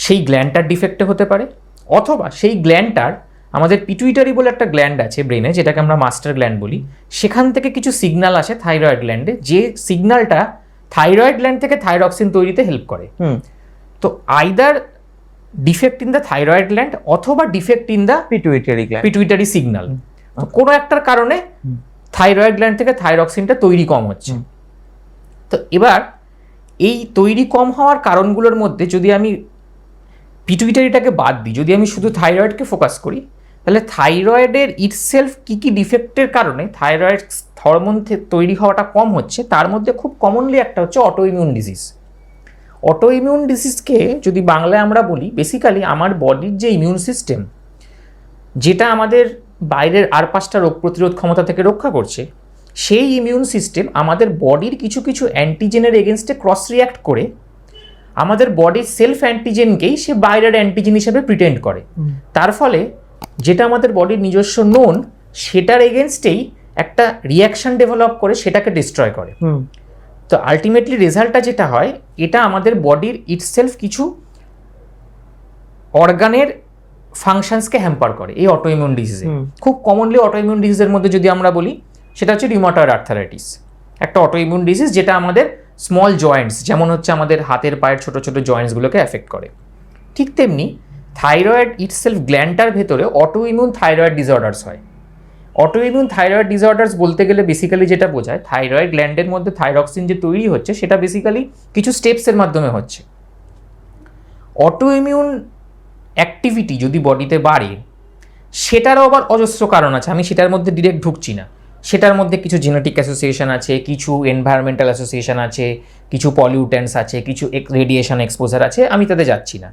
সেই গ্ল্যান্ডটার ডিফেক্টে হতে পারে, অথবা সেই গ্ল্যান্ডটার আমাদের পিটুইটারি বলে একটা গ্ল্যান্ড আছে ব্রেনে, যেটাকে আমরা মাস্টার গ্ল্যান্ড বলি, সেখান থেকে কিছু সিগন্যাল আসে থাইরয়েড গ্ল্যান্ডে, যে সিগন্যালটা থাইরয়েড গ্ল্যান্ড থেকে থাইরক্সিন তৈরিতে হেল্প করে। তো either defect in the thyroid gland অথবা defect in the pituitary signal, কোনো একটার কারণে থাইরয়েড গ্ল্যান্ড থেকে থাইরক্সিনটা তৈরি কম হচ্ছে। তো এবার এই তৈরি কম হওয়ার কারণগুলোর মধ্যে যদি আমি পিটুইটারিটাকে বাদ দিই, যদি আমি শুধু থাইরয়েডকে ফোকাস করি, তাহলে থাইরয়েডের ইটসেলফ কী কী ডিফেক্টের কারণে থাইরয়েড হরমোন তৈরি হওয়াটা কম হচ্ছে, তার মধ্যে খুব কমনলি একটা হচ্ছে অটোইমিউন ডিজিজ। অটোইমিউন ডিজিজকে যদি বাংলায় আমরা বলি, বেসিক্যালি আমার বডির যে ইমিউন সিস্টেম, যেটা আমাদের বাইরের আর 5টা রোগ প্রতিরোধ ক্ষমতা থেকে রক্ষা করছে, সেই ইমিউন সিস্টেম আমাদের বডির কিছু কিছু অ্যান্টিজেনের এগেনস্টে ক্রস রিঅ্যাক্ট করে আমাদের বডির সেলফ অ্যান্টিজেনকেই সে বাইরের অ্যান্টিজেন হিসেবে প্রিটেন্ড করে। তার ফলে যেটা আমাদের বডির নিজস্ব নোন, সেটার এগেনস্টেই একটা রিয়াকশন ডেভেলপ করে সেটাকে ডিস্ট্রয় করে। তো আলটিমেটলি রেজাল্টটা যেটা হয়, এটা আমাদের বডির ইটসেলফ কিছু অর্গানের ফাংশনসকে হ্যাম্পার করে এই অটোইমিউন ডিজিজে। খুব কমনলি অটোইমিউন ডিজিজের মধ্যে যদি আমরা বলি, সেটা হচ্ছে রিউমাটয়েড আর্থারাইটিস, একটা অটোইমিউন ডিজিজ যেটা আমাদের স্মল জয়েন্টস, যেমন হচ্ছে আমাদের হাতের পায়ের ছোট ছোট জয়েন্টসগুলোকে এফেক্ট করে। ঠিক তেমনি থাইরয়েড ইটসেলফ গ্ল্যান্ডটার ভেতরে অটোইমিউন থাইরয়েড ডিসঅর্ডার্স হয়। অটোইমিউন থাইরয়েড ডিসঅর্ডার্স বলতে গেলে বেসিক্যালি যেটা বোঝায়, থাইরয়েড গ্ল্যান্ডের মধ্যে থাইরক্সিন যে তৈরি হচ্ছে, সেটা বেসিক্যালি কিছু স্টেপসের মাধ্যমে হচ্ছে। অটোইমিউন অ্যাক্টিভিটি যদি বডিতে বাড়ে, সেটারও আবার অজস্র কারণ আছে, আমি সেটার মধ্যে ডিরেক্ট ঢুকছি না। সেটার মধ্যে কিছু জেনেটিক অ্যাসোসিয়েশন আছে, কিছু এনভায়রনমেন্টাল অ্যাসোসিয়েশন আছে, কিছু পলিউটেন্টস আছে, কিছু রেডিয়েশন এক্সপোজার আছে, আমি তাতে যাচ্ছি না।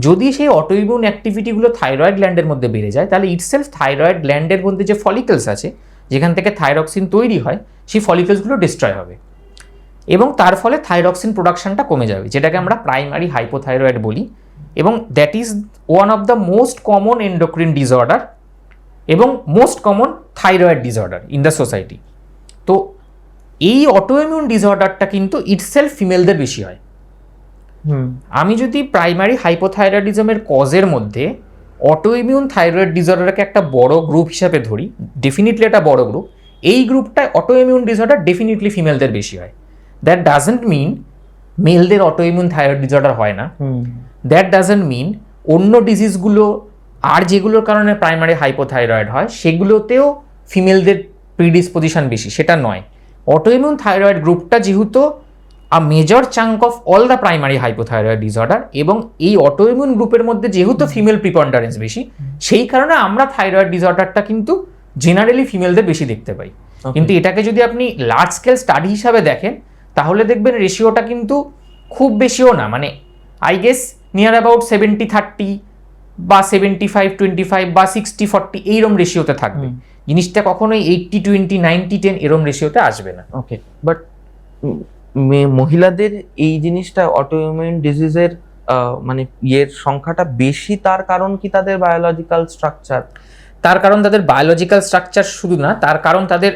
যদি সেই অটোইমিউন অ্যাক্টিভিটিগুলো থাইরয়েড গ্ল্যান্ডের মধ্যে বেড়ে যায়, তাহলে ইটসেলফ থাইরয়েড গ্ল্যান্ডের মধ্যে যে ফলিকলস আছে, যেখান থেকে থাইরক্সিন তৈরি হয়, সেই ফলিকলসগুলো ডিস্ট্রয় হবে এবং তার ফলে থাইরক্সিন প্রোডাকশনটা কমে যাবে, যেটাকে আমরা প্রাইমারি হাইপোথাইরয়েড বলি। এবং that is one of the most common endocrine disorder এবং most common thyroid disorder in the society. তো এই অটোইমিউন ডিসঅর্ডারটা কিন্তু ইটসেলফ ফিমেলদের বেশি হয়। আমি যদি প্রাইমারি হাইপোথাইরয়েডিজমের কজের মধ্যে অটোইমিউন থাইরয়েড ডিসঅর্ডারকে একটা বড় গ্রুপ হিসাবে ধরি, ডেফিনেটলি একটা বড় গ্রুপ, এই গ্রুপটায় অটোইমিউন ডিসঅর্ডার ডেফিনেটলি ফিমেলদের বেশি হয়। দ্যাট ডাজন্ট মিন মেলদের অটোইমিউন থাইরয়েড ডিসঅর্ডার হয় না। দ্যাট ডাজন্ট মিন অন্য ডিজিজগুলো আর যেগুলোর কারণে প্রাইমারি হাইপোথাইরয়েড হয়, সেগুলোতেও ফিমেলদের প্রিডিসপোজিশন বেশি, সেটা নয়। অটোইমিউন থাইরয়েড গ্রুপটা যেহেতু a major chunk of all the primary hypothyroid disorder, এবং এই অটোইমিউন গ্রুপের মধ্যে যেহেতু ফিমেল প্রিপন্ডারেন্স বেশি, সেই কারণে আমরা থাইরয়েড ডিসঅর্ডারটা কিন্তু জেনারেলি ফিমেলদের বেশি দেখতে পাই। কিন্তু এটাকে যদি আপনি লার্জ স্কেল স্টাডি হিসাবে দেখেন, তাহলে দেখবেন রেশিওটা কিন্তু খুব বেশিও না, মানে আই গেস নিয়ার অ্যাবাউট 70-30 বা 75-25 বা 60-40 এইরকম রেশিওতে থাকবে। জিনিসটা কখনোই 80-20, 90-10 এরকম রেশিওতে আসবে না। ওকে, বাট মহিলাদের এই জিনিসটা অটোইমিউন ডিজিজের মানে ইয়ের সংখ্যাটা বেশি, তার কারণ কি তাদের বায়োলজিক্যাল স্ট্রাকচার? তার কারণ তাদের বায়োলজিক্যাল স্ট্রাকচার শুধু না, তার কারণ তাদের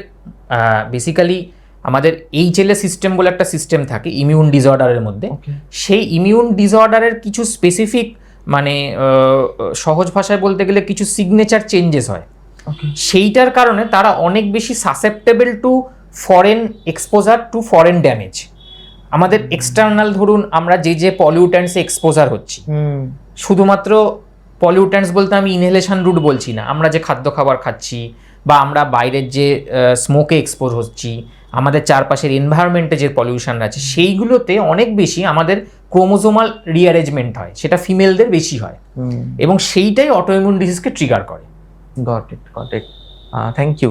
বেসিক্যালি আমাদের HLA সিস্টেম বলে একটা সিস্টেম থাকে ইমিউন ডিসঅর্ডারের মধ্যে। সেই ইমিউন ডিসঅর্ডারের কিছু স্পেসিফিক, মানে সহজ ভাষায় বলতে গেলে কিছু সিগনেচার চেঞ্জেস হয়। সেইটার কারণে তারা অনেক বেশি susceptible two foreign exposure two foreign damage. আমাদের এক্সটার্নাল ধরুন আমরা যে পলিউট্যান্টসে এক্সপোজার হচ্ছি, শুধুমাত্র পলিউট্যান্টস বলতে আমি ইনহেলেশন রুট বলছি না, আমরা যে খাদ্য খাবার খাচ্ছি বা আমরা বাইরের যে স্মোকে এক্সপোজ হচ্ছি, আমাদের চারপাশের এনভায়রনমেন্টে যে পলিউশন আছে, সেইগুলোতে অনেক বেশি আমাদের ক্রোমোজোমাল রিঅ্যারেঞ্জমেন্ট হয়, সেটা ফিমেলদের বেশি হয় এবং সেইটাই অটোইমিউন ডিজিজকে ট্রিগার করে। Got it thank you.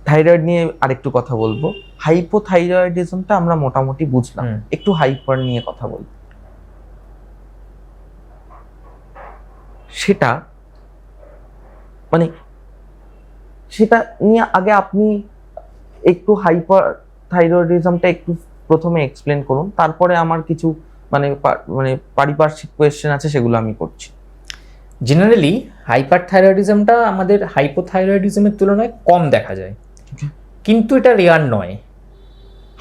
Thyroid নিয়ে আরেকটু কথা বলবো। হাইপোথাইরয়েডিজমটা আমরা মোটামুটি বুঝলাম, একটু হাইপার নিয়ে কথা বলবো। সেটা মানে সেটা নিয়ে আগে আপনি একটু হাইপার থাইরয়েডিজমটা একটু প্রথমে এক্সপ্লেন করুন, তারপরে আমার কিছু মানে পারিপার্শ্বিক কোয়েশ্চেন আছে, সেগুলো আমি করছি। জেনারেলি হাইপারথাইরয়েডিজমটা আমাদের হাইপোথাইরয়েডিজমের তুলনায় কম দেখা যায়, কিন্তু এটা রেয়ার নয়।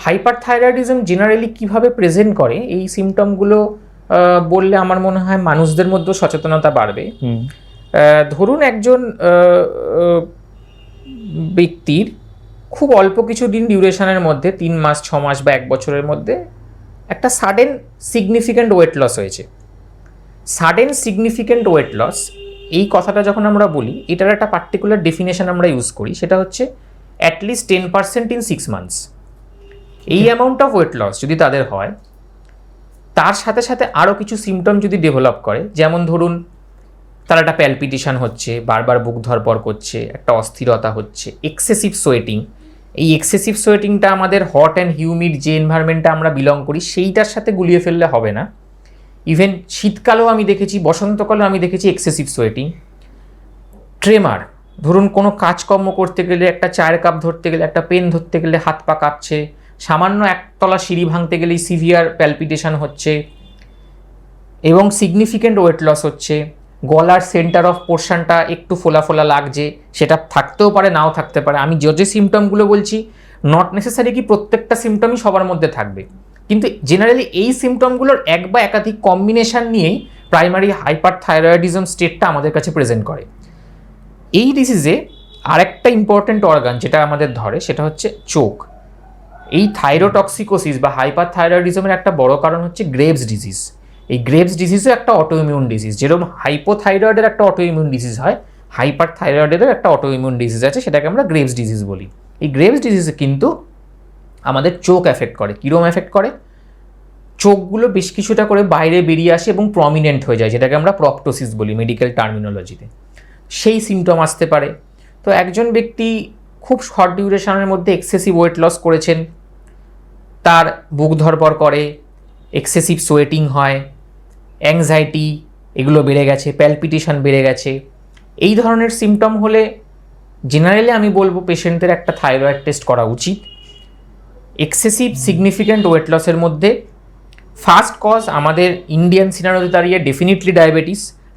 হাইপারথাইরয়েডিজম জেনারেলি কিভাবে প্রেজেন্ট করে এই সিমটমগুলো বললে আমার মনে হয় মানুষদের মধ্যে সচেতনতা বাড়বে। ধরুন একজন ব্যক্তির খুব অল্প কিছু দিন ডিউরেশনের মধ্যে 3 মাস 6 মাস বা 1 বছরের মধ্যে একটা সাডেন সিগনিফিক্যান্ট ওয়েট লস হয়েছে। সাডেন সিগনিফিক্যান্ট ওয়েট লস এই কথাটা যখন আমরা বলি, এটার একটা পার্টিকুলার ডেফিনেশন আমরা ইউজ করি, সেটা হচ্ছে অ্যাটলিস্ট 10% ইন 6 মান্থস। এই অ্যামাউন্ট অফ ওয়েট লস যদি তাদের হয়, তার সাথে সাথে আরও কিছু সিমটম যদি ডেভেলপ করে, যেমন ধরুন তার একটা প্যালপিটেশন হচ্ছে, বারবার বুক ধড়ফড় করছে, একটা অস্থিরতা হচ্ছে, এক্সেসিভ সোয়েটিং। এই এক্সেসিভ সোয়েটিংটা আমাদের হট অ্যান্ড হিউমিড যে এনভায়রনমেন্টে আমরা বিলং করি সেইটার সাথে গুলিয়ে ফেললে হবে না। ইভেন শীতকালেও আমি দেখেছি, বসন্তকালেও আমি দেখেছি এক্সেসিভ সোয়েটিং। ট্রেমার, ধরুন কোনো কাজকর্ম করতে গেলে, একটা চায়ের কাপ ধরতে গেলে, একটা পেন ধরতে গেলে হাত পা কাঁপছে, সামান্য একতলা সিঁড়ি ভাঙতে গেলেই সিভিয়ার প্যালপিটেশন হচ্ছে এবং সিগনিফিক্যান্ট ওয়েট লস হচ্ছে। গলার সেন্টার অফ পোর্শনটা একটু ফোলা ফোলা লাগছে, সেটা থাকতেও পারে নাও থাকতে পারে। আমি যে সিমটমগুলো বলছি নট নেসেসারি কি প্রত্যেকটা সিমটমই সবার মধ্যে থাকবে, কিন্তু জেনারেলি এই সিমটমগুলোর এক বা একাধিক কম্বিনেশন নিয়েই প্রাইমারি হাইপারথাইরয়েডিজম স্টেটটা আমাদের কাছে প্রেজেন্ট করে। এই ডিজিজে আরেকটা ইম্পর্ট্যান্ট অর্গান যেটা আমাদের ধরে, সেটা হচ্ছে চোখ। এই থাইরোটক্সিকোসিস বা হাইপারথাইরয়েডিজমের একটা বড় কারণ হচ্ছে গ্রেভস ডিজিজ। এই গ্রেভস ডিজিজও একটা অটোইমিউন ডিজিজ। যেরকম হাইপোথাইরয়েডের একটা অটোইমিউন ডিজিজ হয়, হাইপারথাইরয়েডেরও একটা অটোইমিউন ডিজিজ আছে, সেটাকে আমরা গ্রেভস ডিজিজ বলি। এই গ্রেভস ডিজিজে কিন্তু আমাদের চোখ এফেক্ট করে। কীরকম এফেক্ট করে? চোখগুলো বেশ কিছুটা করে বাইরে বেরিয়ে আসে এবং প্রমিনেন্ট হয়ে যায়, যেটাকে আমরা প্রক্টোসিস বলি মেডিকেল টার্মিনোলজিতে। সেই সিমটম আসতে পারে। তো একজন ব্যক্তি খুব শর্ট ডিউরেশনের মধ্যে এক্সেসিভ ওয়েট লস করেছেন, তার বুক ধড়ফড় করে, এক্সেসিভ সোয়েটিং হয়, অ্যাংজাইটি এগুলো বেড়ে গেছে, প্যালপিটেশন বেড়ে গেছে, এই ধরনের সিমটম হলে জেনারেলি আমি বলবো পেশেন্টদের একটা থাইরয়েড টেস্ট করা উচিত। এক্সেসিভ সিগনিফিক্যান্ট ওয়েট লসের মধ্যে ফার্স্ট কজ আমাদের ইন্ডিয়ান সিনারিওতে দাঁড়িয়ে ডেফিনেটলি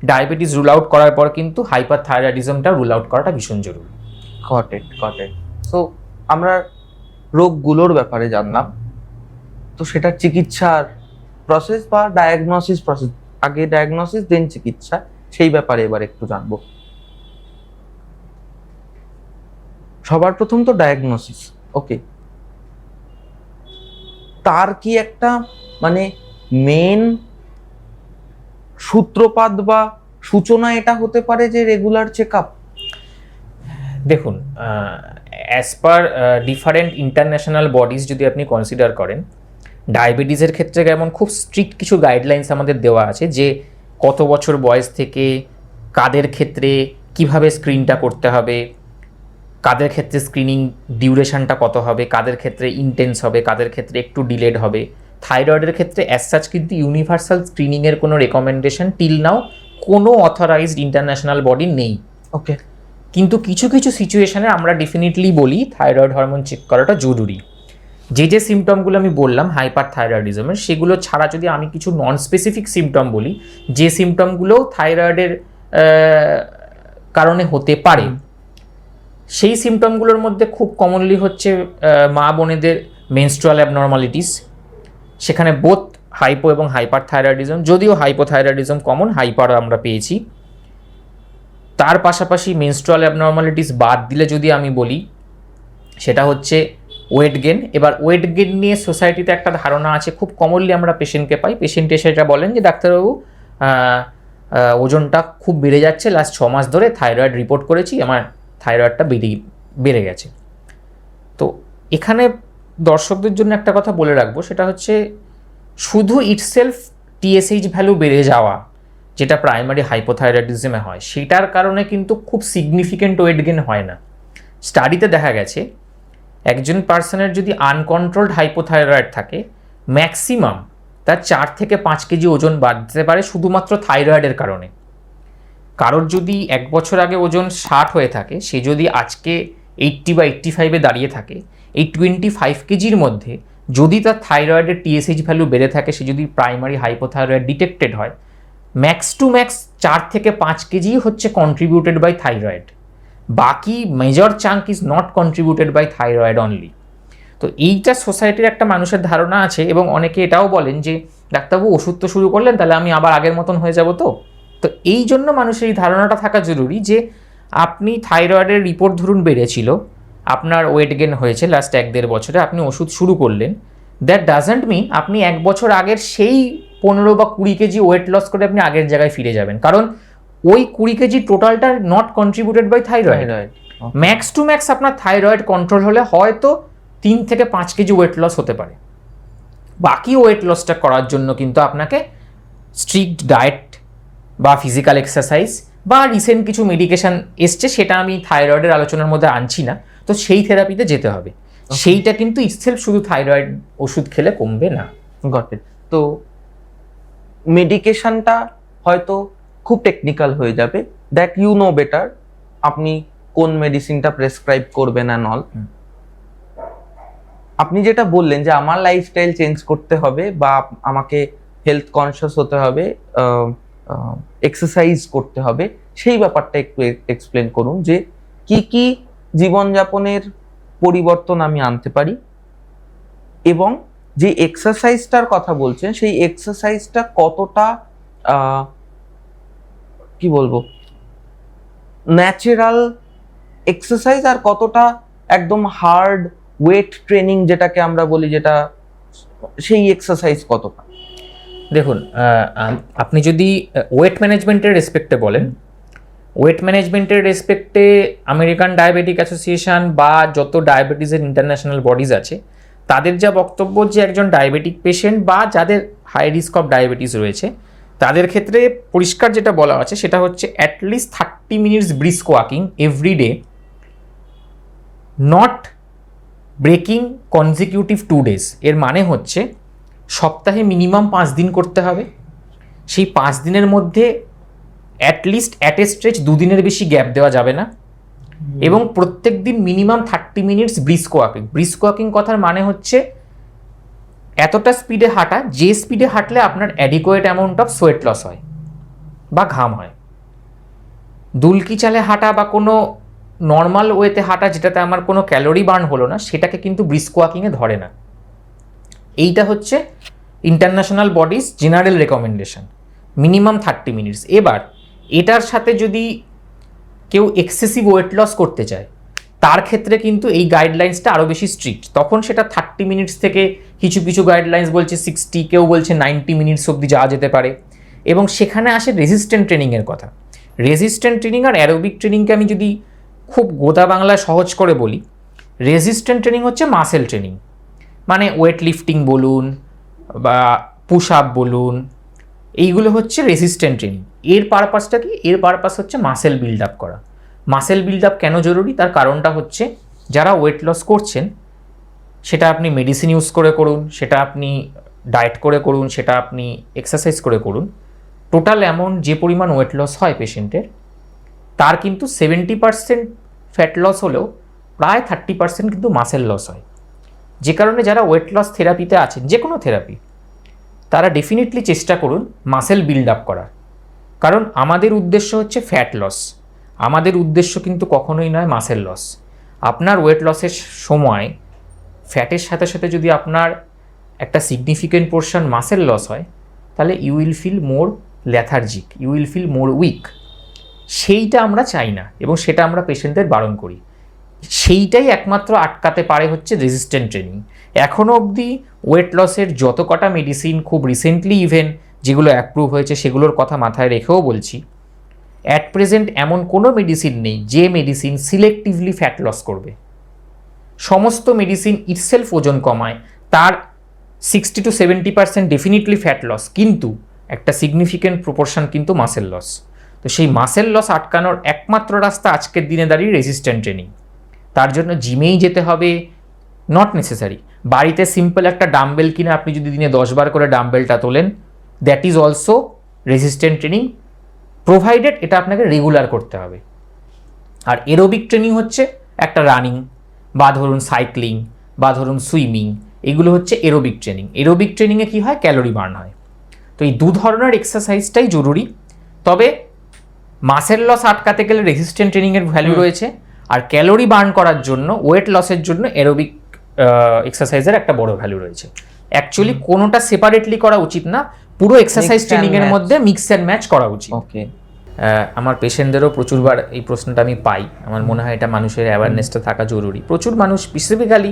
ডায়াবেটিস রুল আউট করার পর কিন্তু হাইপারথাইরয়েডিজমটা রুল আউট করাটা ভীষণ জরুরি। Got it. সো আমরা রোগগুলোর ব্যাপারে জানলাম, তো সেটার চিকিৎসার প্রসেস বা ডায়াগনোসিস প্রসেস, আগে ডায়াগনোসিস দেন চিকিৎসা, সেই ব্যাপারে এবার একটু জানবো। সবার প্রথম তো ডায়াগনোসিস, ওকে। তার কি একটা মানে মেন সূত্রপাত বা সূচনা এটা হতে পারে যে রেগুলার চেকআপ? দেখুন, as per different international bodies যদি আপনি কনসিডার করেন, ডায়াবেটিসের ক্ষেত্রে যেমন খুব স্ট্রিক্ট কিছু গাইডলাইন্স আমাদের দেওয়া আছে যে কত বছর বয়স থেকে কাদের ক্ষেত্রে কিভাবে স্ক্রিনটা করতে হবে, কাদের ক্ষেত্রে স্ক্রিনিং ডিউরেশনটা কত হবে, কাদের ক্ষেত্রে ইন্টেন্স হবে, কাদের ক্ষেত্রে একটু ডিলেড হবে। থাইরয়েডের ক্ষেত্রে অ্যাজ সাচ কিন্তু ইউনিভার্সাল স্ক্রিনিংয়ের কোনো রেকমেন্ডেশন টিল নাও কোনো অথরাইজড ইন্টারন্যাশনাল বডি নেই, ওকে। কিন্তু কিছু কিছু সিচুয়েশনে আমরা ডেফিনেটলি বলি থাইরয়েড হরমোন চেক করাটা জরুরি। যে সিমটমগুলো আমি বললাম হাইপারথাইরয়েডিজমের, সেগুলো ছাড়া যদি আমি কিছু নন স্পেসিফিক সিমটম বলি, যে সিমটমগুলো থাইরয়েডের কারণে হতে পারে, সেই সিমটমগুলোর মধ্যে খুব কমনলি হচ্ছে মা বোনেদের মেনস্ট্রুয়াল অ্যাবনর্মালিটিস, সেখানে বোথ হাইপো এবং হাইপারথাইরয়েডিজম, যদিও হাইপোথাইরয়েডিজম কমন, হাইপার আমরা পেয়েছি। তার পাশাপাশি মেনস্ট্রুয়াল অ্যাবনর্মালিটিস বাদ দিলে যদি আমি বলি, সেটা হচ্ছে ওয়েট গেন। এবার ওয়েট গেন নিয়ে সোসাইটিতে একটা ধারণা আছে, খুব কমনলি আমরা পেশেন্টকে পাই, পেশেন্ট এসে এটা বলেন যে ডাক্তারবাবু ওজনটা খুব বেড়ে যাচ্ছে, লাস্ট 6 মাস ধরে থাইরয়েড রিপোর্ট করেছি, আমার থাইরয়েডটা বেড়ে গেছে। তো এখানে দর্শকদের জন্য একটা কথা বলে রাখবো, সেটা হচ্ছে শুধু ইটসেলফ টিএসএইচ ভ্যালু বেড়ে যাওয়া, যেটা প্রাইমারি হাইপোথাইরয়েডিজমে হয়, সেটার কারণে কিন্তু খুব সিগনিফিকেন্ট ওয়েট গেন হয় না। স্টাডিতে দেখা গেছে একজন পার্সনের যদি আনকন্ট্রোলড হাইপোথাইরয়েড থাকে, ম্যাক্সিমাম তার 4 থেকে 5 কেজি ওজন বাড়তে পারে শুধুমাত্র থাইরয়েডের কারণে। কারোর যদি 1 বছর আগে ওজন 60 হয়ে থাকে, সে যদি আজকে 80 বা 85-এ দাঁড়িয়ে থাকে, এই 25 কেজির মধ্যে যদি তার থাইরয়েডের টিএসএইচ ভ্যালু বেড়ে থাকে, সে যদি প্রাইমারি হাইপোথাইরয়েড ডিটেক্টেড হয়, ম্যাক্স টু ম্যাক্স 4 থেকে 5 কেজি হচ্ছে কন্ট্রিবিউটেড বাই থাইরয়েড, বাকি major chunk is not contributed by thyroid only. তো এইটা সোসাইটির একটা মানুষের ধারণা আছে, এবং অনেকে এটাও বলেন যে ডাক্তারবাবু ওষুধ তো শুরু করলেন, তাহলে আমি আবার আগের মতন হয়ে যাব। তো এই জন্য মানুষের এই ধারণাটা থাকা জরুরি যে আপনি থাইরয়েডের রিপোর্ট ধরুন বেড়েছিল, আপনার ওয়েট গেন হয়েছে লাস্ট 1-1.5 বছরে, আপনি ওষুধ শুরু করলেন, দ্যাট ডাজন্ট মিন আপনি 1 বছর আগের সেই 15 বা 20 কেজি ওয়েট লস করে আপনি আগের জায়গায় ফিরে যাবেন, কারণ ওই 20 কেজি টোটালটা not contributed by thyroid. Max to max আপনার থাইরয়েড কন্ট্রোল হলে হয়তো 3 থেকে 5 কেজি ওয়েট লস হতে পারে। বাকি ওয়েট লসটা করার জন্য কিন্তু আপনাকে স্ট্রিক্ট ডায়েট বা ফিজিক্যাল এক্সারসাইজ বা রিসেন্ট কিছু মেডিকেশন এসছে, সেটা আমি থাইরয়েডের আলোচনার মধ্যে আনছি না, তো সেই থেরাপিতে যেতে হবে। সেইটা কিন্তু ইটসেলফ শুধু থাইরয়েড ওষুধ খেলে কমবে না। Got it. তো মেডিকেশনটা হয়তো খুব টেকনিক্যাল হয়ে যাবে, দ্যাট ইউ নো বেটার, আপনি কোন মেডিসিনটা প্রেসক্রাইব করবেন অ্যান্ড অল। আপনি যেটা বললেন যে আমার লাইফস্টাইল চেঞ্জ করতে হবে বা আমাকে হেলথ কনসিয়াস হতে হবে, এক্সারসাইজ করতে হবে, সেই ব্যাপারটা একটু এক্সপ্লেন করুন যে কি কি জীবনযাপনের পরিবর্তন আমি আনতে পারি, এবং যে এক্সারসাইজটার কথা বলছেন সেই এক্সারসাইজটা কতটা কি বলবো ন্যাচারাল এক্সারসাইজ আর কতটা একদম হার্ড ওয়েট ট্রেনিং যেটাকে আমরা বলি, যেটা সেই এক্সারসাইজ কতটা। দেখুন, আপনি যদি ওয়েট ম্যানেজমেন্টের রেসপেক্টে বলেন, ওয়েট ম্যানেজমেন্টের রেসপেক্টে আমেরিকান ডায়াবেটিক অ্যাসোসিয়েশন বা যত ডায়াবেটিসের ইন্টারন্যাশনাল বডিজ আছে, তাদের যা বক্তব্য যে একজন ডায়াবেটিক পেশেন্ট বা যাদের হাই রিস্ক অফ ডায়াবেটিস রয়েছে, তাদের ক্ষেত্রে পরিষ্কার যেটা বলা আছে সেটা হচ্ছে at least 30 minutes brisk walking every day, not breaking consecutive 2 days। এর মানে হচ্ছে সপ্তাহে মিনিমাম 5 দিন করতে হবে, সেই 5 দিনের মধ্যে অ্যাটলিস্ট অ্যাট এ স্ট্রেচ 2 দিনের বেশি গ্যাপ দেওয়া যাবে না, এবং প্রত্যেক দিন minimum 30 minutes brisk walking. Brisk walking কথার মানে হচ্ছে এতটা স্পিডে হাঁটা যে স্পিডে হাঁটলে আপনার adequate amount of sweat loss হয় বা ঘাম হয়। দুলকি চালে হাঁটা বা কোনো নর্মাল ওয়েতে হাঁটা যেটাতে আমার কোনো ক্যালোরি বার্ন হলো না, সেটাকে কিন্তু ব্রিস্ক ওয়াকিংয়ে ধরে না। এইটা হচ্ছে international bodies general recommendation, minimum 30 minutes. এবার এটার সাথে যদি কেউ এক্সেসিভ ওয়েট লস করতে চায়, তার ক্ষেত্রে কিন্তু এই গাইডলাইন্সটা আরও বেশি স্ট্রিক্ট। তখন সেটা 30 মিনিটস থেকে কিছু কিছু গাইডলাইন্স বলছে 60, কেউ বলছে 90 মিনিটস অবধি যাওয়া যেতে পারে। এবং সেখানে আসে রেজিস্ট্যান্ট ট্রেনিংয়ের কথা। রেজিস্ট্যান্ট ট্রেনিং আর অ্যারোবিক ট্রেনিংকে আমি যদি খুব গোদা বাংলায় সহজ করে বলি, রেজিস্ট্যান্ট ট্রেনিং হচ্ছে মাসেল ট্রেনিং, মানে ওয়েট লিফটিং বলুন বা পুশ আপ বলুন, এইগুলো হচ্ছে রেজিস্ট্যান্ট ট্রেনিং। এর পারপাসটা কি? এর পারপাস হচ্ছে মাসেল বিল্ড আপ করা। মাসেল বিল্ড আপ কেন জরুরি? তার কারণটা হচ্ছে যারা ওয়েট লস করছেন, সেটা আপনি মেডিসিন ইউজ করে করুন, সেটা আপনি ডায়েট করে করুন, সেটা আপনি এক্সারসাইজ করে করুন, টোটাল অ্যামাউন্ট যে পরিমাণ ওয়েট লস হয় পেশেন্টের, তার কিন্তু 70% ফ্যাট লস হলেও প্রায় 30% কিন্তু মাসেল লস হয়। যে কারণে যারা ওয়েট লস থেরাপিতে আছেন, যে কোনো থেরাপি, তারা ডেফিনেটলি চেষ্টা করুন মাসেল বিল্ড আপ করার। কারণ আমাদের উদ্দেশ্য হচ্ছে ফ্যাট লস, আমাদের উদ্দেশ্য কিন্তু কখনোই নয় মাসেল লস। আপনার ওয়েট লসের সময় ফ্যাটের সাথে সাথে যদি আপনার একটা সিগনিফিকেন্ট পোর্শন মাসেল লস হয়, তাহলে you will feel more lethargic, you will feel more weak. সেইটা আমরা চাই না এবং সেটা আমরা পেশেন্টদের বারণ করি। সেইটাই একমাত্র আটকাতে পারে হচ্ছে রেজিস্ট্যান্ট ট্রেনিং। এখনও অবধি ওয়েট লসের যত কটা মেডিসিন, খুব রিসেন্টলি ইভেন যেগুলো অ্যাপ্রুভ হয়েছে সেগুলোর কথা মাথায় রেখেও বলছি, অ্যাট প্রেজেন্ট এমন কোনো মেডিসিন নেই যে মেডিসিন সিলেক্টিভলি ফ্যাট লস করবে। সমস্ত মেডিসিন ইটসেলফ ওজন কমায়, তার 60 to 70% ডেফিনেটলি ফ্যাট লস, কিন্তু একটা সিগনিফিক্যান্ট প্রপোর্শন কিন্তু মাসেল লস। তো সেই মাসেল লস আটকানোর একমাত্র রাস্তা আজকের দিনে দাঁড়িয়ে রেজিস্ট্যান্ট ট্রেনিং। তার জন্য জিমেই যেতে হবে নট নেসেসারি। বাড়িতে সিম্পল একটা ডাম্বেল কিনে আপনি যদি দিনে 10 বার করে ডাম্বেলটা তোলেন, that is also resistant training, provided এটা আপনাকে রেগুলার করতে হবে। আর এরোবিক ট্রেনিং হচ্ছে একটা রানিং বা ধরুন সাইক্লিং বা ধরুন সুইমিং, এগুলো হচ্ছে এরোবিক ট্রেনিং। এরোবিক ট্রেনিংয়ে কী হয়, ক্যালোরি বার্ন হয়। তো এই দু ধরনের এক্সারসাইজটাই জরুরি। তবে মাসেল লস আটকাতে গেলে রেজিস্ট্যান্ট ট্রেনিংয়ের ভ্যালু রয়েছে, আর ক্যালোরি বার্ন করার জন্য, ওয়েট লসের জন্য এরোবিক এক্সারসাইজের একটা বড় ভ্যালু রয়েছে। অ্যাকচুয়ালি কোনোটা সেপারেটলি করা উচিত না, পুরো এক্সারসাইজ ট্রেনিংয়ের মধ্যে মিক্স অ্যান্ড ম্যাচ করা উচিত। ওকে, আমার পেশেন্টদেরও প্রচুরবার এই প্রশ্নটা আমি পাই। আমার মনে হয় এটা মানুষের অ্যাওয়ারনেসটা থাকা জরুরি। প্রচুর মানুষ স্পেসিফিক্যালি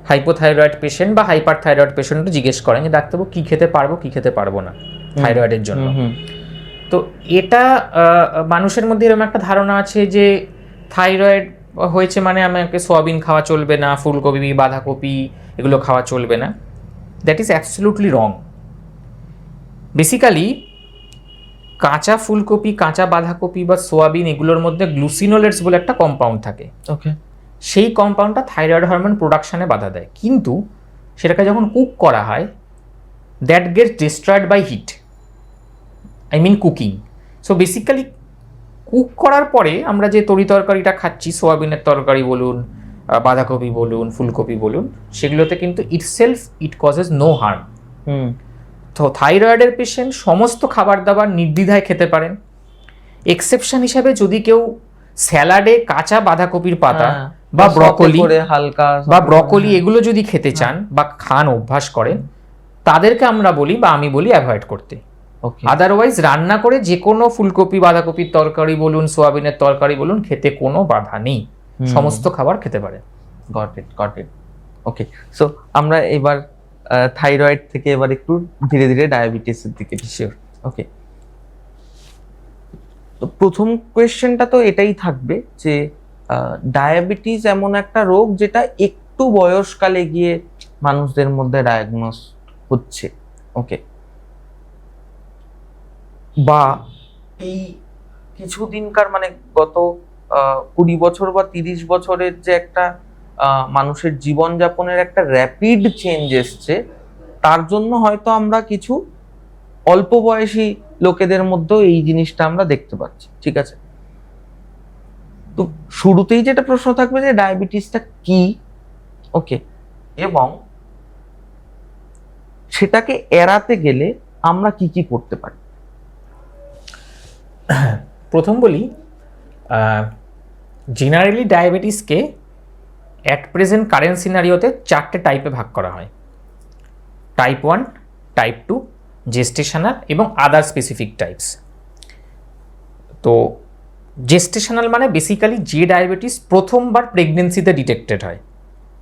হাইপোথাইরয়েড পেশেন্ট বা হাইপার থাইরয়েড পেশেন্টও জিজ্ঞেস করেন যে ডাক্তারবাবু কী খেতে পারবো, কী খেতে পারবো না থাইরয়েডের জন্য। তো এটা মানুষের মধ্যে এরকম একটা ধারণা আছে যে থাইরয়েড হয়েছে মানে আমাকে সোয়াবিন খাওয়া চলবে না, ফুলকপি, বাঁধাকপি এগুলো খাওয়া চলবে না। That is absolutely wrong. Basically কাঁচা ফুলকপি, কাঁচা বাঁধাকপি বা সোয়াবিন এগুলোর মধ্যে গ্লুসিনোলেটস বলে একটা কম্পাউন্ড থাকে। ওকে, সেই কম্পাউন্ডটা থাইরয়েড হরমোন প্রোডাকশানে বাধা দেয়, কিন্তু সেটাকে যখন কুক করা হয় that gets destroyed by heat, I mean cooking. So basically cook করার পরে আমরা যে তরিতরকারিটা খাচ্ছি, সোয়াবিনের তরকারি বলুন, বাঁধাকপি বলুন, ফুলকপি বলুন, সেগুলোতে কিন্তু itself it causes no harm. তো থাইরয়েডের পেশেন্ট সমস্ত খাবার দাবার নির্দ্বিধায় খেতে পারেন। এক্সেপশন হিসাবে যদি কেউ স্যালাডে কাঁচা বাঁধাকপির পাতা বা ব্রকলি বা ব্রকলি এগুলো যদি খেতে চান বা খান, অভ্যাস করেন, তাদেরকে আমরা বলি বা আমি বলি অ্যাভয়েড করতে। আদারওয়াইজ রান্না করে যে কোনো ফুলকপি, বাঁধাকপির তরকারি বলুন, সোয়াবিনের তরকারি বলুন, খেতে কোনো বাধা নেই, সমস্ত খাবার খেতে পারে। Got it. ওকে, সো আমরা এবার থাইরয়েড থেকে এবার একটু ধীরে ধীরে ডায়াবেটিসের দিকে। শিওর। ওকে, তো প্রথম কোয়েশ্চেনটা তো এটাই থাকবে যে ডায়াবেটিস এমন একটা রোগ যেটা একটু বয়সকালে গিয়ে মানুষদের মধ্যে ডায়াগনোস হচ্ছে, ওকে, বা এই কিছুদিনকার মানে গত 20 বছর বা 30 বছরের যে একটা মানুষের জীবনযাপনের একটা র্যাপিড চেঞ্জ এসছে, তার জন্য হয়তো আমরা কিছু অল্প বয়সী লোকেদের মধ্যেও এই জিনিসটা আমরা দেখতে পাচ্ছি, ঠিক আছে? তো শুরুতেই যেটা প্রশ্ন থাকবে যে ডায়াবেটিসটা কি, ওকে, এবং সেটাকে এড়াতে গেলে আমরা কি কি করতে পারি? প্রথম বলি, জেনারেলি ডায়াবেটিসকে অ্যাট প্রেজেন্ট কারেন্ট সিনারিওতে 4টে টাইপে ভাগ করা হয়: টাইপ 1, টাইপ 2, জেস্টেশনাল এবং আদার স্পেসিফিক টাইপস। তো জেস্টেশনাল মানে বেসিক্যালি যে ডায়াবেটিস প্রথমবার প্রেগনেন্সিতে ডিটেক্টেড হয়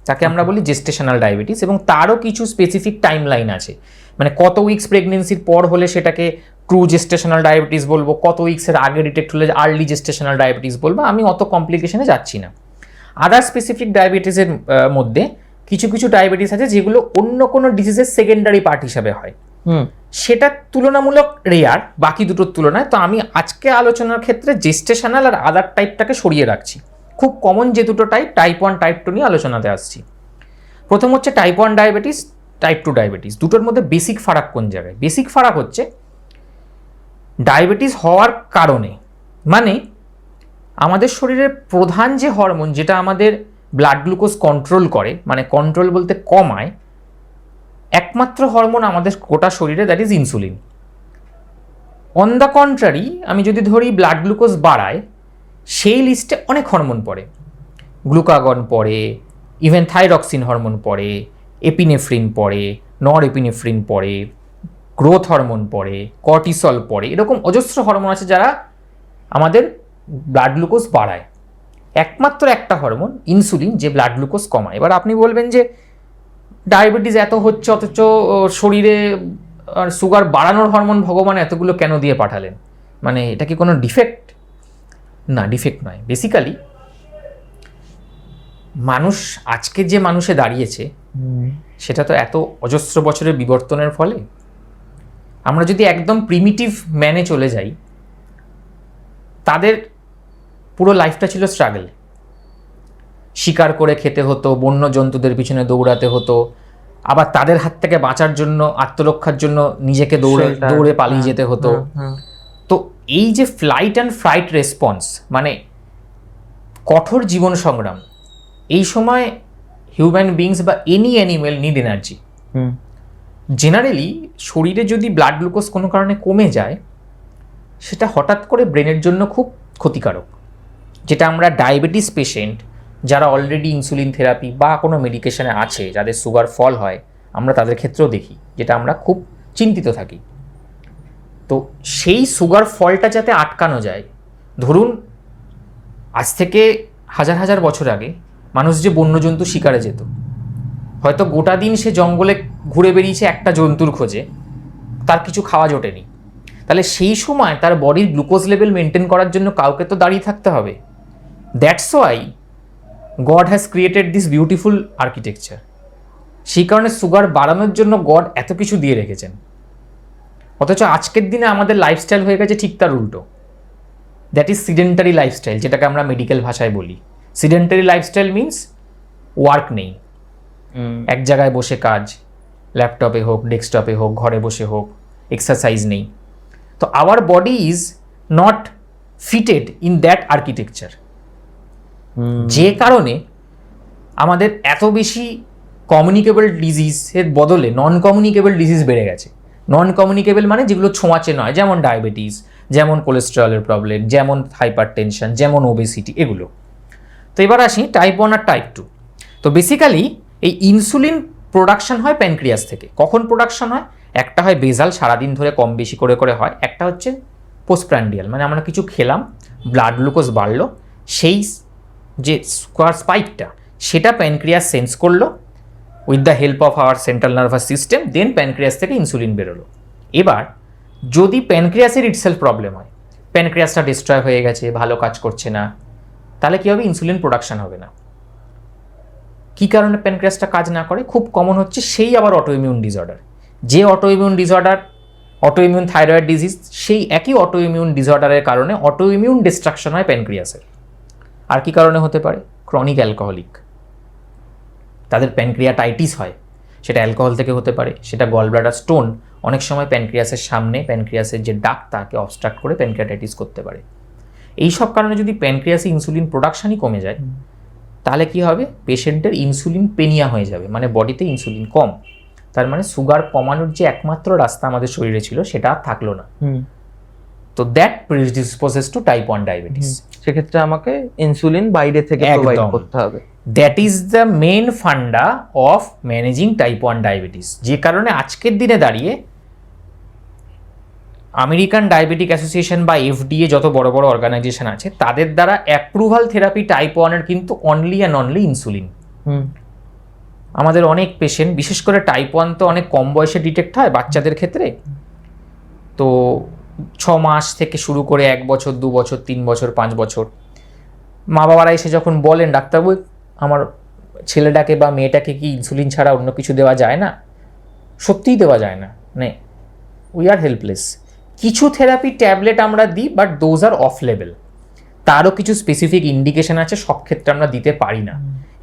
তাকে আমরা বলি জেস্টেশনাল ডায়াবেটিস, এবং তারও কিছু স্পেসিফিক টাইম লাইন আছে। মানে কত উইকস প্রেগনেন্সির পর হলে সেটাকে ট্রু জেস্টেশনাল ডায়াবেটিস বলবো, কত উইক্সের আগে ডিটেক্ট হলে আর্লি জেস্টেশনাল ডায়াবেটিস বলবো, আমি অত কমপ্লিকেশনে যাচ্ছি না। আদার স্পেসিফিক ডায়াবেটিসের মধ্যে কিছু কিছু ডায়াবেটিস আছে যেগুলো অন্য কোনো ডিজিজের সেকেন্ডারি পার্ট হিসাবে হয়, সেটা তুলনামূলক রেয়ার বাকি দুটোর তুলনায়। তো আমি আজকে আলোচনার ক্ষেত্রে জেস্টেশনাল আর আদার টাইপটাকে সরিয়ে রাখছি। খুব কমন যে দুটো টাইপ, টাইপ 1, টাইপ 2 নিয়ে আলোচনাতে আসছি। প্রথম হচ্ছে টাইপ 1 ডায়াবেটিস, টাইপ 2 ডায়াবেটিস। দুটোর মধ্যে বেসিক ফারাক কোন জায়গায়? বেসিক ফারাক হচ্ছে ডায়াবেটিস হওয়ার কারণে, মানে আমাদের শরীরের প্রধান যে হরমোন যেটা আমাদের ব্লাড গ্লুকোজ কন্ট্রোল করে, মানে কন্ট্রোল বলতে কমায়, একমাত্র হরমোন আমাদের গোটা শরীরে, that is insulin. On the contrary, আমি যদি ধরি ব্লাড গ্লুকোজ বাড়ায়, সেই লিস্টে অনেক হরমোন পড়ে, গ্লুকাগন পড়ে, ইভেন থাইরক্সিন হরমোন পড়ে, এপিনেফ্রিন পড়ে, নর এপিনেফ্রিন পড়ে, গ্রোথ হরমোন পড়ে, কর্টিসল পড়ে, এরকম অজস্র হরমোন আছে যারা আমাদের ব্লাড গ্লুকোজ বাড়ায়। একমাত্র একটা হরমোন ইনসুলিন যে ব্লাড গ্লুকোজ কমায়। এবার আপনি বলবেন যে ডায়াবেটিস এত হচ্ছে অথচ শরীরে সুগার বাড়ানোর হরমোন ভগবান এতগুলো কেন দিয়ে পাঠালেন, মানে এটা কি কোনো ডিফেক্ট? না, ডিফেক্ট নয়। বেসিক্যালি মানুষ আজকে যে মানুষে দাঁড়িয়েছে সেটা তো এত অজস্র বছরের বিবর্তনের ফলে। আমরা যদি একদম প্রিমিটিভ ম্যানে চলে যাই, তাদের পুরো লাইফটা ছিল স্ট্রাগল। শিকার করে খেতে হতো, বন্য জন্তুদের পিছনে দৌড়াতে হতো, আবার তাদের হাত থেকে বাঁচার জন্য, আত্মরক্ষার জন্য নিজেকে দৌড়ে পালিয়ে যেতে হতো। তো এই যে ফ্লাইট অ্যান্ড ফ্রাইট রেসপন্স, মানে কঠোর জীবন সংগ্রাম, এই সময় হিউম্যান বিংস বা any animal need energy. Generally শরীরে যদি ব্লাড গ্লুকোজ কোনো কারণে কমে যায়, সেটা হঠাৎ করে ব্রেনের জন্য খুব ক্ষতিকারক। যেটা আমরা ডায়াবেটিস পেশেন্ট যারা অলরেডি ইনসুলিন থেরাপি বা কোনো মেডিকেশনে আছে, যাদের সুগার ফল হয়, আমরা তাদের ক্ষেত্রেও দেখি, যেটা আমরা খুব চিন্তিত থাকি। তো সেই সুগার ফলটা যাতে আটকানো যায়, ধরুন আজ থেকে হাজার হাজার বছর আগে মানুষ যে বন্যজন্তু শিকারে যেত, হয়তো গোটা দিন সে জঙ্গলে ঘুরে বেরিয়েছে একটা জন্তুর খোঁজে, তার কিছু খাওয়া জোটেনি, তাহলে সেই সময় তার বডির গ্লুকোজ লেভেল মেনটেন করার জন্য কাউকে তো দাঁড়িয়ে থাকতে হবে। That's why god has created this beautiful architecture. সেই কারণে সুগার বাড়ানোর জন্য গড এত কিছু দিয়ে রেখেছেন। অথচ আজকের দিনে আমাদের লাইফস্টাইল হয়ে গেছে ঠিক তার উল্টো। দ্যাট ইজ সিডেন্টারি লাইফস্টাইল, যেটাকে আমরা মেডিকেল ভাষায় বলি। সিডেন্টারি লাইফস্টাইল মিনস ওয়ার্ক নেই, এক জায়গায় বসে কাজ, ল্যাপটপে হোক, ডেস্কটপে হোক, ঘরে বসে হোক, এক্সারসাইজ নেই। তো our body is not fitted in that architecture, যে কারণে আমাদের এত বেশি কমিউনিকেবল ডিজিজের বদলে নন কমিউনিকেবল ডিজিজ বেড়ে গেছে। নন কমিউনিকেবল মানে যেগুলো ছোঁয়াচে নয়, যেমন ডায়াবেটিস, যেমন কোলেস্টেরলের প্রবলেম, যেমন হাইপার টেনশন, যেমন ওবেসিটি, এগুলো। তো এবার আসি টাইপ 1 আর টাইপ 2। তো বেসিক্যালি এই ইনসুলিন প্রোডাকশন হয় প্যানক্রিয়াস থেকে। কখন প্রোডাকশন হয়? একটা হয় বেজাল, সারাদিন ধরে কম বেশি করে করে হয়। একটা হচ্ছে পোস্টপ্রান্ডিয়াল, মানে আমরা কিছু খেলাম, ব্লাড গ্লুকোজ বাড়লো, সেই যে স্কোয়ার স্পাইকটা সেটা প্যানক্রিয়াস সেন্স করলো with the help of our central nervous system, then pancreas থেকে ইনসুলিন বেরোলো। এবার যদি প্যানক্রিয়াসের ইটসেলফ প্রবলেম হয়, প্যানক্রিয়াসটা ডিস্ট্রয় হয়ে গেছে, ভালো কাজ করছে না, তাহলে কী হবে? ইনসুলিন প্রোডাকশন হবে না। কী কারণে প্যানক্রিয়াসটা কাজ না করে? খুব কমন হচ্ছে সেই আবার অটোইমিউন ডিসঅর্ডার। যে autoimmune disorder, autoimmune thyroid disease, সেই একই অটোইমিউন ডিসঅর্ডারের কারণে অটোইমিউন ডিস্ট্রাকশন হয় প্যানক্রিয়াসের। আর কি কারণে হতে পারে? ক্রনিক অ্যালকোহলিক, তাদের প্যানক্রিয়াটাইটিস হয়, সেটা অ্যালকোহল থেকে হতে পারে, সেটা গলব্লাডার স্টোন, অনেক সময় প্যানক্রিয়াসের সামনে প্যানক্রিয়াসের যে ডাক তাকে অবস্ট্রাক্ট করে প্যানক্রিয়াটাইটিস করতে পারে। এই সব কারণে যদি প্যানক্রিয়াসে ইনসুলিন প্রোডাকশনই কমে যায়, তাহলে কি হবে? পেশেন্টের ইনসুলিন পেনিয়া হয়ে যাবে, মানে বডিতে ইনসুলিন কম। তার মানে সুগার কমানোর যে একমাত্র রাস্তা আমাদের শরীরে ছিল সেটা আর থাকলো না। তো that predisposes to type 1 diabetes. সেক্ষেত্রে আমাকে ইনসুলিন বাইরে থেকে প্রোভাইড করতে হবে। That is the main funda of managing type 1 diabetes. যে কারণে আজকের দিনে দাঁড়িয়ে আমেরিকান ডায়াবেটিক অ্যাসোসিয়েশন বা FDA, যত বড় বড় অর্গানাইজেশন আছে, তাদের দ্বারা অ্যাপ্রুভাল থেরাপি টাইপ 1-এর কিন্তু অনলি অ্যান্ড অনলি ইনসুলিন। আমাদের অনেক পেশেন্ট, বিশেষ করে টাইপ 1 তো অনেক কম বয়সে ডিটেক্ট হয় বাচ্চাদের ক্ষেত্রে। তো 6 মাস থেকে শুরু করে 1 বছর, 2 বছর, 3 বছর, 5 বছর, মা বাবারা এসে যখন বলেন, ডাক্তারবাবু আমার ছেলেটাকে বা মেয়েটাকে কি ইনসুলিন ছাড়া অন্য কিছু দেওয়া যায় না? সত্যিই দেওয়া যায় না, মানে উই আর হেল্পলেস। কিছু থেরাপি ট্যাবলেট আমরা দিই, but those are of level. তারও কিছু স্পেসিফিক ইন্ডিকেশন আছে, সব ক্ষেত্রে আমরা দিতে পারি না।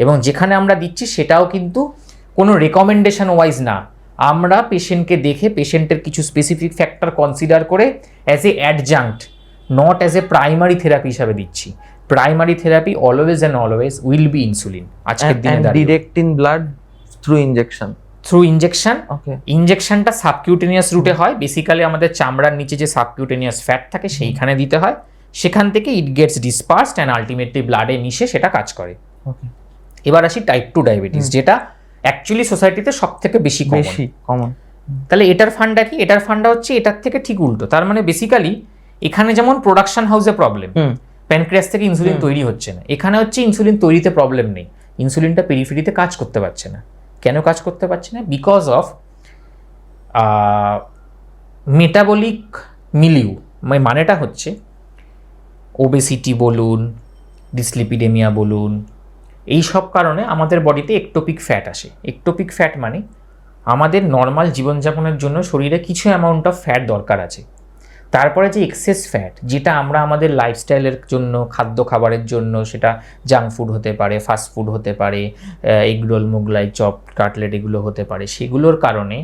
এবং যেখানে আমরা দিচ্ছি সেটাও কিন্তু কোনো রেকমেন্ডেশন ওয়াইজ না, আমরা পেশেন্টকে দেখে পেশেন্টের কিছু স্পেসিফিক ফ্যাক্টর কনসিডার করে as a adjunct, not as a primary therapy হিসাবে দিচ্ছি। Primary therapy always and always will be insulin. আজকের দিনে direct in blood through injection. Through injection. ইনজেকশনটা সাবকিউটেনিয়াস রুটে হয়। বেসিক্যালি আমাদের চামড়ার নিচে যে সাবকিউটেনিয়াস ফ্যাট থাকে সেইখানে দিতে হয়। সেখান থেকে it gets dispersed and ultimately ব্লাডে মিশে সেটা কাজ করে। এবার আসি টাইপ 2 ডায়াবেটিস, যেটা অ্যাকচুয়ালি সোসাইটিতে সব থেকে বেশি কমন। তাহলে এটার ফান্ডা কি? এটার ফান্ডা হচ্ছে এটার থেকে ঠিক উল্টো। তার মানে বেসিক্যালি এখানে যেমন প্রোডাকশন হাউসে প্রবলেম, প্যানক্রিয়াস থেকে ইনসুলিন তৈরি হচ্ছে না। এখানে হচ্ছে ইনসুলিন তৈরিতে প্রবলেম নেই, ইনসুলিনটা পেরিফেরিতে কাজ করতে পারছে না। কেন কাজ করতে পারছে না? Because of metabolic milieu. মানেটা হচ্ছে ওবেসিটি বলুন, ডিসলিপিডেমিয়া বলুন, এই সব কারণে আমাদের বডিতে একটোপিক ফ্যাট আসে। একটোপিক ফ্যাট মানে আমাদের নর্মাল জীবনযাপনের জন্য শরীরে কিছু অ্যামাউন্ট অফ ফ্যাট দরকার আছে, তারপরে যে এক্সেস ফ্যাট যেটা আমরা আমাদের লাইফস্টাইলের জন্য, খাদ্য খাবারের জন্য, সেটা জাঙ্ক ফুড হতে পারে, ফাস্ট ফুড হতে পারে, এগরোল, মোগলাই, চপ, কাটলেট এগুলো হতে পারে, সেগুলোর কারণে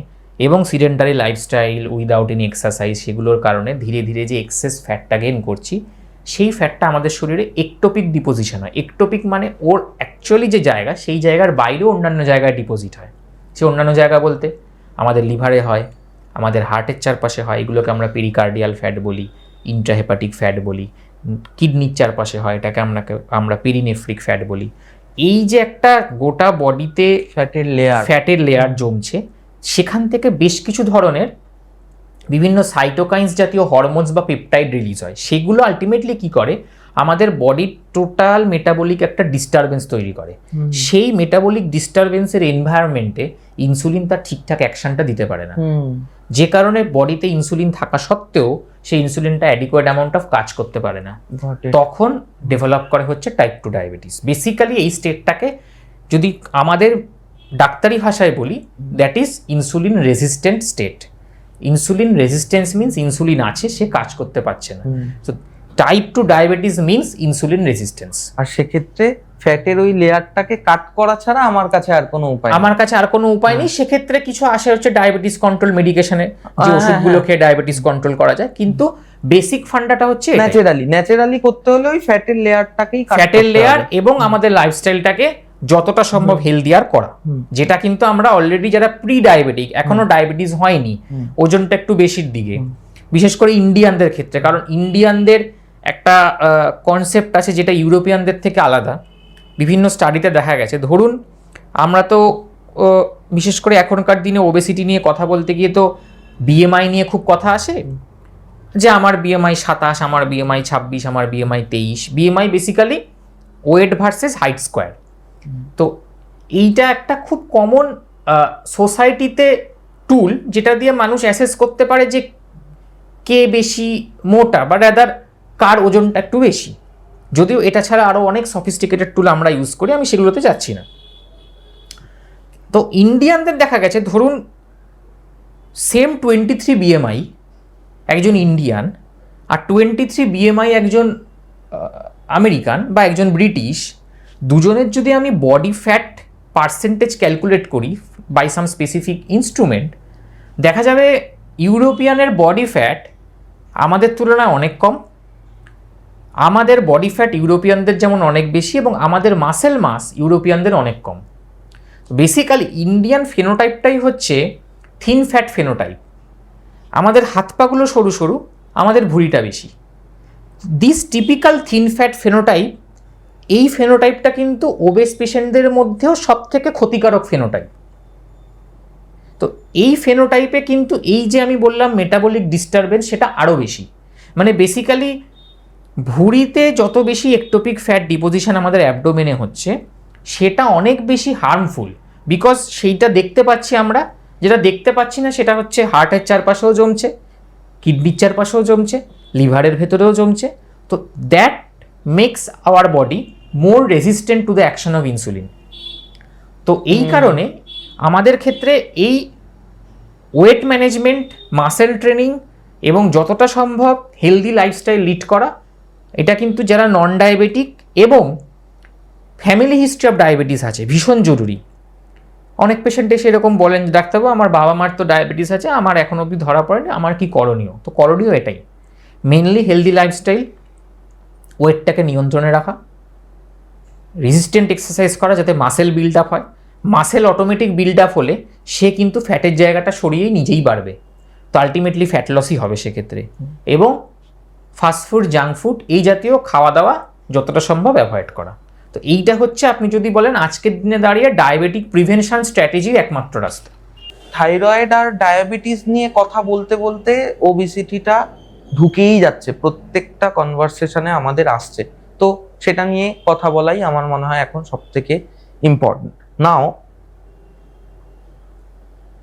এবং sedentary lifestyle without any exercise, সেগুলোর কারণে ধীরে ধীরে যে এক্সেস ফ্যাটটা গেইন করছি, সেই ফ্যাটটা আমাদের শরীরে একটোপিক ডিপোজিশন হয়। একটোপিক মানে ওর অ্যাকচুয়ালি যে জায়গা, সেই জায়গার বাইরেও অন্যান্য জায়গায় ডিপোজিট হয়। সে অন্যান্য জায়গা বলতে আমাদের লিভারে হয়, আমাদের হার্টের চারপাশে হয়, এগুলোকে আমরা পেরিকার্ডিয়াল ফ্যাট বলি, ইন্ট্রাহেপাটিক ফ্যাট বলি। কিডনির চারপাশে হয়, এটাকে আমরা পেরিনেফ্রিক ফ্যাট বলি। এই যে একটা গোটা বডিতে ফ্যাটের লেয়ার জমছে, সেখান থেকে বেশ কিছু ধরনের বিভিন্ন সাইটোকাইন্স জাতীয় হরমোনস বা পেপটাইড রিলিজ হয়। সেগুলো আলটিমেটলি কি করে, আমাদের বডির টোটাল মেটাবলিক একটা ডিস্টারবেন্স তৈরি করে। সেই মেটাবলিক ডিস্টারবেন্সের এনভায়রনমেন্টে ইনসুলিন তার ঠিকঠাক অ্যাকশনটা দিতে পারে না, যে কারণে বডিতে ইনসুলিন থাকা সত্ত্বেও সেই ইনসুলিনটা অ্যাডিকুয়েট অ্যামাউন্ট অফ কাজ করতে পারে না। তখন ডেভেলপ করে হচ্ছে টাইপ 2 ডায়াবেটিস। বেসিক্যালি এই স্টেটটাকে যদি আমাদের ডাক্তারি ভাষায় বলি, that is insulin resistant state. Insulin resistance means insulin আছে, সে কাজ করতে পারছে না। তো type 2 diabetes means insulin resistance. আর সেক্ষেত্রে ফ্যাটের ওই লেয়ারটাকে কাট করা ছাড়া আমার কাছে আর কোনো উপায় নেই। সেক্ষেত্রে কিছু আসে হচ্ছে ডায়াবেটিস কন্ট্রোল মেডিকেশনে, যে ওষুধগুলো খেয়ে ডায়াবেটিস কন্ট্রোল করা যায়, কিন্তু বেসিক ফান্ডাটা হচ্ছে ন্যাচারালি করতে হলে ওই ফ্যাটের লেয়ারটাকেই ফ্যাটের লেয়ার এবং আমাদের লাইফস্টাইলটাকে যতটা সম্ভব হেলদিয়ার করা, যেটা কিন্তু আমরা অলরেডি যারা প্রি ডায়াবেটিক, এখনো ডায়াবেটিস হয়নি, ওজনটা একটু বেশির দিকে, বিশেষ করে ইন্ডিয়ানদের ক্ষেত্রে, কারণ ইন্ডিয়ানদের একটা কনসেপ্ট আছে যেটা ইউরোপিয়ানদের থেকে আলাদা। বিভিন্ন স্টাডিতে দেখা গেছে, ধরুন আমরা তো বিশেষ করে এখনকার দিনে ওবেসিটি নিয়ে কথা বলতে গিয়ে তো বিএমআই নিয়ে খুব কথা আসে, যে আমার বিএমআই 27, আমার বিএমআই 26, আমার BMI 23। BMI basically weight versus height square. তো এইটা একটা খুব কমন সোসাইটিতে টুল, যেটা দিয়ে মানুষ অ্যাসেস করতে পারে যে কে বেশি মোটা বা রাদার কার ওজনটা একটু বেশি। যদিও এটা ছাড়া আরও অনেক সফিস্টিকেটেড টুল আমরা ইউজ করি, আমি সেগুলোতে যাচ্ছি না। তো ইন্ডিয়ানদের দেখা গেছে, ধরুন সেম 23 বিএমআই একজন ইন্ডিয়ান আর 23 বিএমআই একজন আমেরিকান বা একজন ব্রিটিশ, দুজনের যদি আমি বডি ফ্যাট পার্সেন্টেজ ক্যালকুলেট করি বাই সাম স্পেসিফিক ইনস্ট্রুমেন্ট, দেখা যাবে ইউরোপিয়ানের বডি ফ্যাট আমাদের তুলনায় অনেক কম, আমাদের বডি ফ্যাট ইউরোপিয়ানদের যেমন অনেক বেশি, এবং আমাদের মাসেল মাস ইউরোপিয়ানদের অনেক কম। বেসিক্যালি ইন্ডিয়ান ফেনোটাইপটাই হচ্ছে থিন ফ্যাট ফেনোটাইপ। আমাদের হাত পাগুলো সরু সরু, আমাদের ভুঁড়িটা বেশি। This typical thin fat phenotype, এই ফেনোটাইপটা কিন্তু ওবেস পেশেন্টদের মধ্যেও সব থেকে ক্ষতিকারক ফেনোটাইপ। তো এই ফেনোটাইপে কিন্তু এই যে আমি বললাম মেটাবলিক ডিস্টারবেন্স, সেটা আরও বেশি। মানে বেসিক্যালি ভুঁড়িতে যত বেশি একটোপিক ফ্যাট ডিপোজিশন আমাদের অ্যাবডোমেনে হচ্ছে, সেটা অনেক বেশি হার্মফুল, বিকজ সেইটা দেখতে পাচ্ছি আমরা। যেটা দেখতে পাচ্ছি না সেটা হচ্ছে হার্টের চারপাশেও জমছে, কিডনির চারপাশেও জমছে, লিভারের ভেতরেও জমছে। তো that makes our body more resistant to the action of insulin. তো এই কারণে আমাদের ক্ষেত্রে এই ওয়েট ম্যানেজমেন্ট, মাসেল ট্রেনিং এবং যতটা সম্ভব হেলদি লাইফস্টাইল লিড করা, এটা কিন্তু যারা নন ডায়াবেটিক এবং ফ্যামিলি হিস্ট্রি অফ ডায়াবেটিস আছে ভীষণ জরুরি। অনেক পেশেন্ট এসে এরকম বলেন, ডাক্তারবাবু আমার বাবা মার তো ডায়াবেটিস আছে, আমার এখন অবধি ধরা পড়েনি, আমার কি করণীয়? তো করণীয় এটাই, মেনলি হেলদি লাইফস্টাইল, ওয়েটটাকে নিয়ন্ত্রণে রাখা, রেজিস্ট্যান্ট এক্সারসাইজ করা যাতে মাসেল বিল্ড আপ হয়। মাসেল অটোমেটিক বিল্ড আপ হলে সে কিন্তু ফ্যাটের জায়গাটা সরিয়েই নিজেই বাড়বে, তো আলটিমেটলি ফ্যাট লসই হবে সেক্ষেত্রে। এবং ফাস্টফুড, জাঙ্ক ফুড এই জাতীয় খাওয়া দাওয়া যতটা সম্ভব অ্যাভয়েড করা। তো এইটা হচ্ছে আপনি যদি বলেন আজকের দিনে দাঁড়িয়ে ডায়াবেটিক প্রিভেনশন স্ট্র্যাটেজির একমাত্র রাস্তা। থাইরয়েড আর ডায়াবেটিস নিয়ে কথা বলতে বলতে ওবেসিটিটা ঢুকেই যাচ্ছে, প্রত্যেকটা কনভারসেশনে আমাদের আসছে। তো সেটা নিয়ে কথা বলাই আমার মনে হয় এখন সব থেকে ইম্পর্টেন্ট। নাও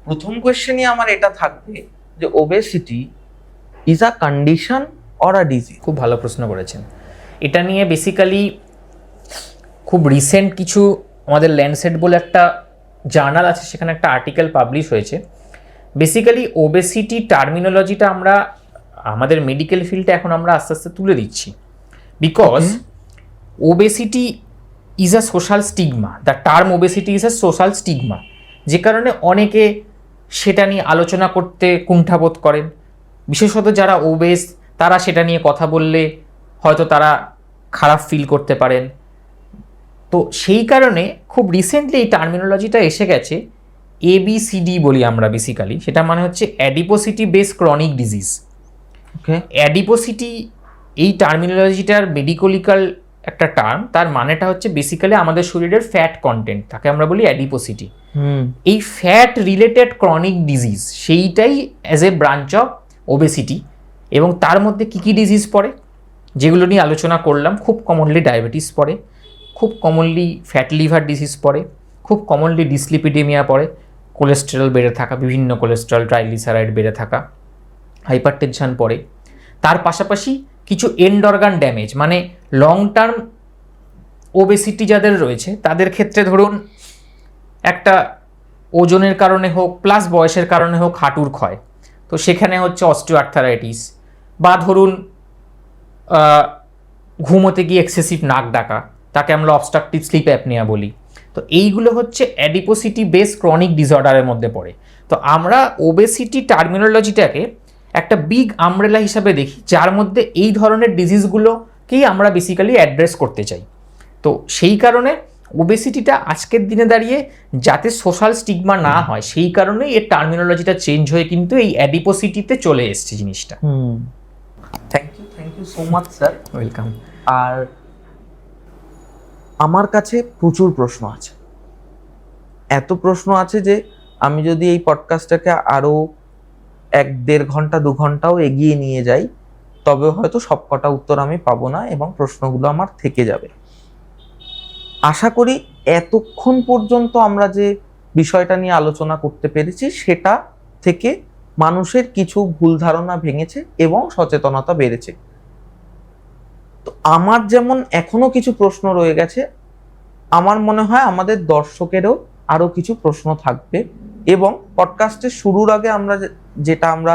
প্রথম কোয়েশ্চেনই আমার এটা থাকবে যে obesity is a condition or a disease. খুব ভালো প্রশ্ন করেছেন। এটা নিয়ে বেসিক্যালি খুব রিসেন্ট কিছু আমাদের ল্যান্ডসেট বলে একটা জার্নাল আছে, সেখানে একটা আর্টিকেল পাবলিশ হয়েছে। বেসিক্যালি ওবেসিটি টার্মিনোলজিটা আমরা আমাদের মেডিকেল ফিল্ডে এখন আমরা আস্তে আস্তে তুলে দিচ্ছি, because obesity is a social stigma. The term obesity is a social stigma, যে কারণে অনেকে সেটা নিয়ে আলোচনা করতে কুণ্ঠাবোধ করেন। বিশেষত যারা ওবেস, তারা সেটা নিয়ে কথা বললে হয়তো তারা খারাপ ফিল করতে পারেন। তো সেই কারণে খুব রিসেন্টলি এই টার্মিনোলজিটা এসে গেছে, ABCD বলি আমরা বেসিক্যালি। সেটা মানে হচ্ছে অ্যাডিপোসিটি বেস ক্রনিক ডিজিজ। ওকে, অ্যাডিপোসিটি এই টার্মিনোলজিটার মেডিকোলিক্যাল একটা টার্ম, তার মানেটা হচ্ছে বেসিক্যালি আমাদের শরীরের ফ্যাট কন্টেন্ট, তাকে আমরা বলি অ্যাডিপোসিটি। এই ফ্যাট রিলেটেড ক্রনিক ডিজিজ সেইটাই as a branch of obesity. এবং তার মধ্যে কী কী ডিজিজ পড়ে যেগুলো নিয়ে আলোচনা করলাম, খুব কমনলি ডায়াবেটিস পড়ে, খুব কমনলি ফ্যাট লিভার ডিজিজ পড়ে, খুব কমনলি ডিসলিপিডেমিয়া পড়ে, কোলেস্টেরল বেড়ে থাকা, বিভিন্ন কোলেস্টেরল ট্রাইগ্লিসারাইড বেড়ে থাকা, হাইপারটেনশন পড়ে। তার পাশাপাশি কিছু এন্ড অর্গান ড্যামেজ, মানে লং টার্ম ওবেসিটি যাদের রয়েছে তাদের ক্ষেত্রে ধরুন একটা ওজনের কারণে হোক প্লাস বয়সের কারণে হোক হাঁটুর ক্ষয়, তো সেখানে হচ্ছে অস্টিওআর্থারাইটিস, বা ধরুন ঘুমোতে গিয়ে এক্সেসিভ নাক ডাকা, তাকে আমরা অবস্ট্রাকটিভ স্লিপ অ্যাপনিয়া বলি। তো এইগুলো হচ্ছে অ্যাডিপোসিটি বেস ক্রনিক ডিসঅর্ডারের মধ্যে পড়ে। তো আমরা ওবেসিটি টার্মিনোলজিটাকে একটা বিগ আমব্রেলা হিসাবে দেখি, যার মধ্যে এই ধরনের ডিজিজগুলোকেই আমরা বেসিক্যালি অ্যাড্রেস করতে চাই। তো সেই কারণে ওবেসিটিটা আজকের দিনে দাঁড়িয়ে যাতে সোশ্যাল স্টিগমা না হয়, সেই কারণেই এর টার্মিনোলজিটা চেঞ্জ হয়ে কিন্তু এই অ্যাডিপোসিটিতে চলে এসছে জিনিসটা। Thank you so much sir. Welcome. আর আমার কাছে প্রচুর প্রশ্ন আছে, এত প্রশ্ন আছে যে আমি যদি এই পডকাস্টটাকে আরো 1-1.5 ঘন্টা 2 ঘন্টাও এগিয়ে নিয়ে যাই, তবে হয়তো সব কটা উত্তর আমি পাবো না এবং প্রশ্নগুলো আমার থেকে যাবে। আশা করি এতক্ষণ পর্যন্ত আমরা যে বিষয়টা নিয়ে আলোচনা করতে পেরেছি সেটা থেকে মানুষের কিছু ভুল ধারণা ভেঙেছে এবং সচেতনতা বেড়েছে। তো আমার যেমন এখনো কিছু প্রশ্ন রয়ে গেছে, আমার মনে হয় আমাদের দর্শকেরও আরো কিছু প্রশ্ন থাকবে। এবং পডকাস্টের শুরুর আগে যেটা আমরা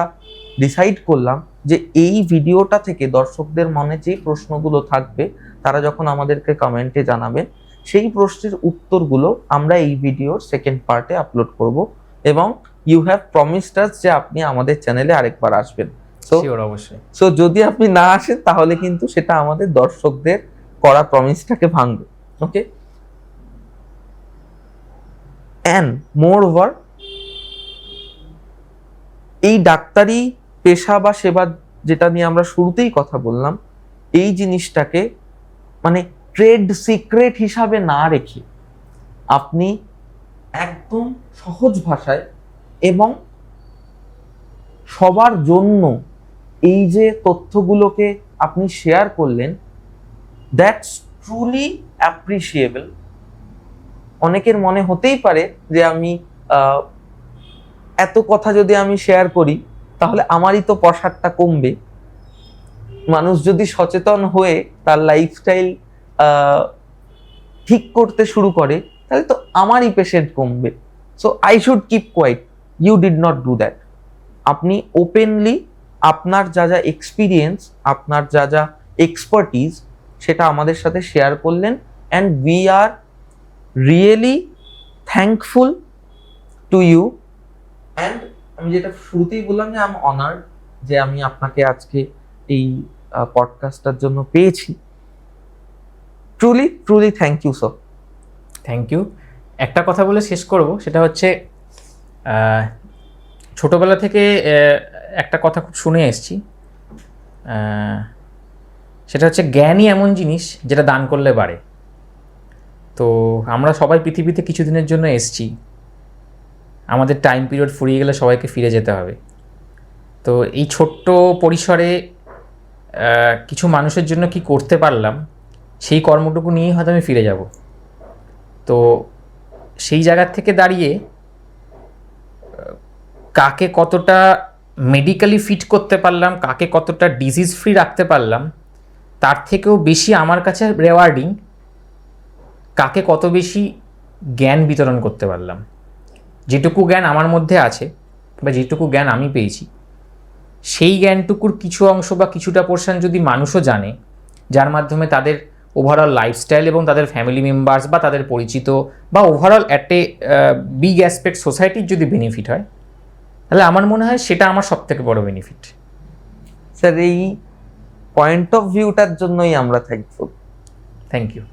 ডিসাইড করলাম যে এই ভিডিওটা থেকে দর্শকদের মনে যে প্রশ্নগুলো থাকবে তারা যখন আমাদেরকে কমেন্টে জানাবেন, সেই প্রশ্নের উত্তরগুলো আমরা এই ভিডিওর সেকেন্ড পার্টে আপলোড করব। এবং ইউ হ্যাভ প্রমিসড আস যে আপনি আমাদের চ্যানেলে আরেকবার আসবেন। অবশ্যই। সো যদি আপনি না আসেন তাহলে কিন্তু সেটা আমাদের দর্শকদের করা প্রমিসটাকে ভাঙবে। ওকে, অ্যান্ড মোর ওভার এই ডাক্তারি পেশা বা সেবা যেটা নিয়ে আমরা শুরুতেই কথা বললাম, এই জিনিসটাকে মানে ট্রেড সিক্রেট হিসাবে না রেখে আপনি একদম সহজ ভাষায় এবং সবার জন্য এই যে তথ্যগুলোকে আপনি শেয়ার করলেন, দ্যাটস ট্রুলি অ্যাপ্রিসিয়েবল। অনেকের মনে হতেই পারে যে আমি এত কথা যদি আমি শেয়ার করি তাহলে আমারই তো পয়সাটা কমবে। মানুষ যদি সচেতন হয়ে তার লাইফস্টাইল ঠিক করতে শুরু করে তাহলে তো আমারই পেশেন্ট কমবে। So I should keep quiet. You did not do that. আপনি ওপেনলি আপনার যা যা এক্সপিরিয়েন্স, আপনার যা যা এক্সপার্টিজ সেটা আমাদের সাথে শেয়ার করলেন, and we are really thankful to you. And আমি যেটা শুরুতেই বললাম যে আমি অনার্ড যে আমি আপনাকে আজকে এই পডকাস্টটার জন্য পেয়েছি। Truly truly thank you sir. Thank you. একটা কথা বলে শেষ করব, সেটা হচ্ছে ছোটবেলা থেকে একটা কথা খুব শুনে এসেছি, সেটা হচ্ছে জ্ঞানই এমন জিনিস যেটা দান করলে বাড়ে। তো আমরা সবাই পৃথিবীতে কিছুদিনের জন্য এসেছি, আমাদের টাইম পিরিয়ড ফুরিয়ে গেলে সবাইকে ফিরে যেতে হবে। তো এই ছোট্ট পরিসরে কিছু মানুষের জন্য কি করতে পারলাম, সেই কর্মটুকু নিয়েই হয়তো আমি ফিরে যাব। তো সেই জায়গার থেকে দাঁড়িয়ে কাকে কতটা মেডিকেলি ফিট করতে পারলাম, কাকে কতটা ডিজিজ ফ্রি রাখতে পারলাম, তার থেকেও বেশি আমার কাছে রেওয়ার্ডিং কাকে কত বেশি জ্ঞান বিতরণ করতে পারলাম। যেটুকু জ্ঞান আমার মধ্যে আছে বা যেটুকু জ্ঞান আমি পেয়েছি, সেই জ্ঞানটুকুর কিছু অংশ বা কিছুটা পোর্শন যদি মানুষও জানে, যার মাধ্যমে তাদের ওভারঅল লাইফস্টাইল এবং তাদের ফ্যামিলি মেম্বার্স বা তাদের পরিচিত বা overall at a big aspect সোসাইটির যদি বেনিফিট হয়, তাহলে আমার মনে হয় সেটা আমার সব থেকে বড় বেনিফিট। স্যার এই পয়েন্ট অফ ভিউটার জন্যই আমরা থ্যাঙ্কফুল। Thank you.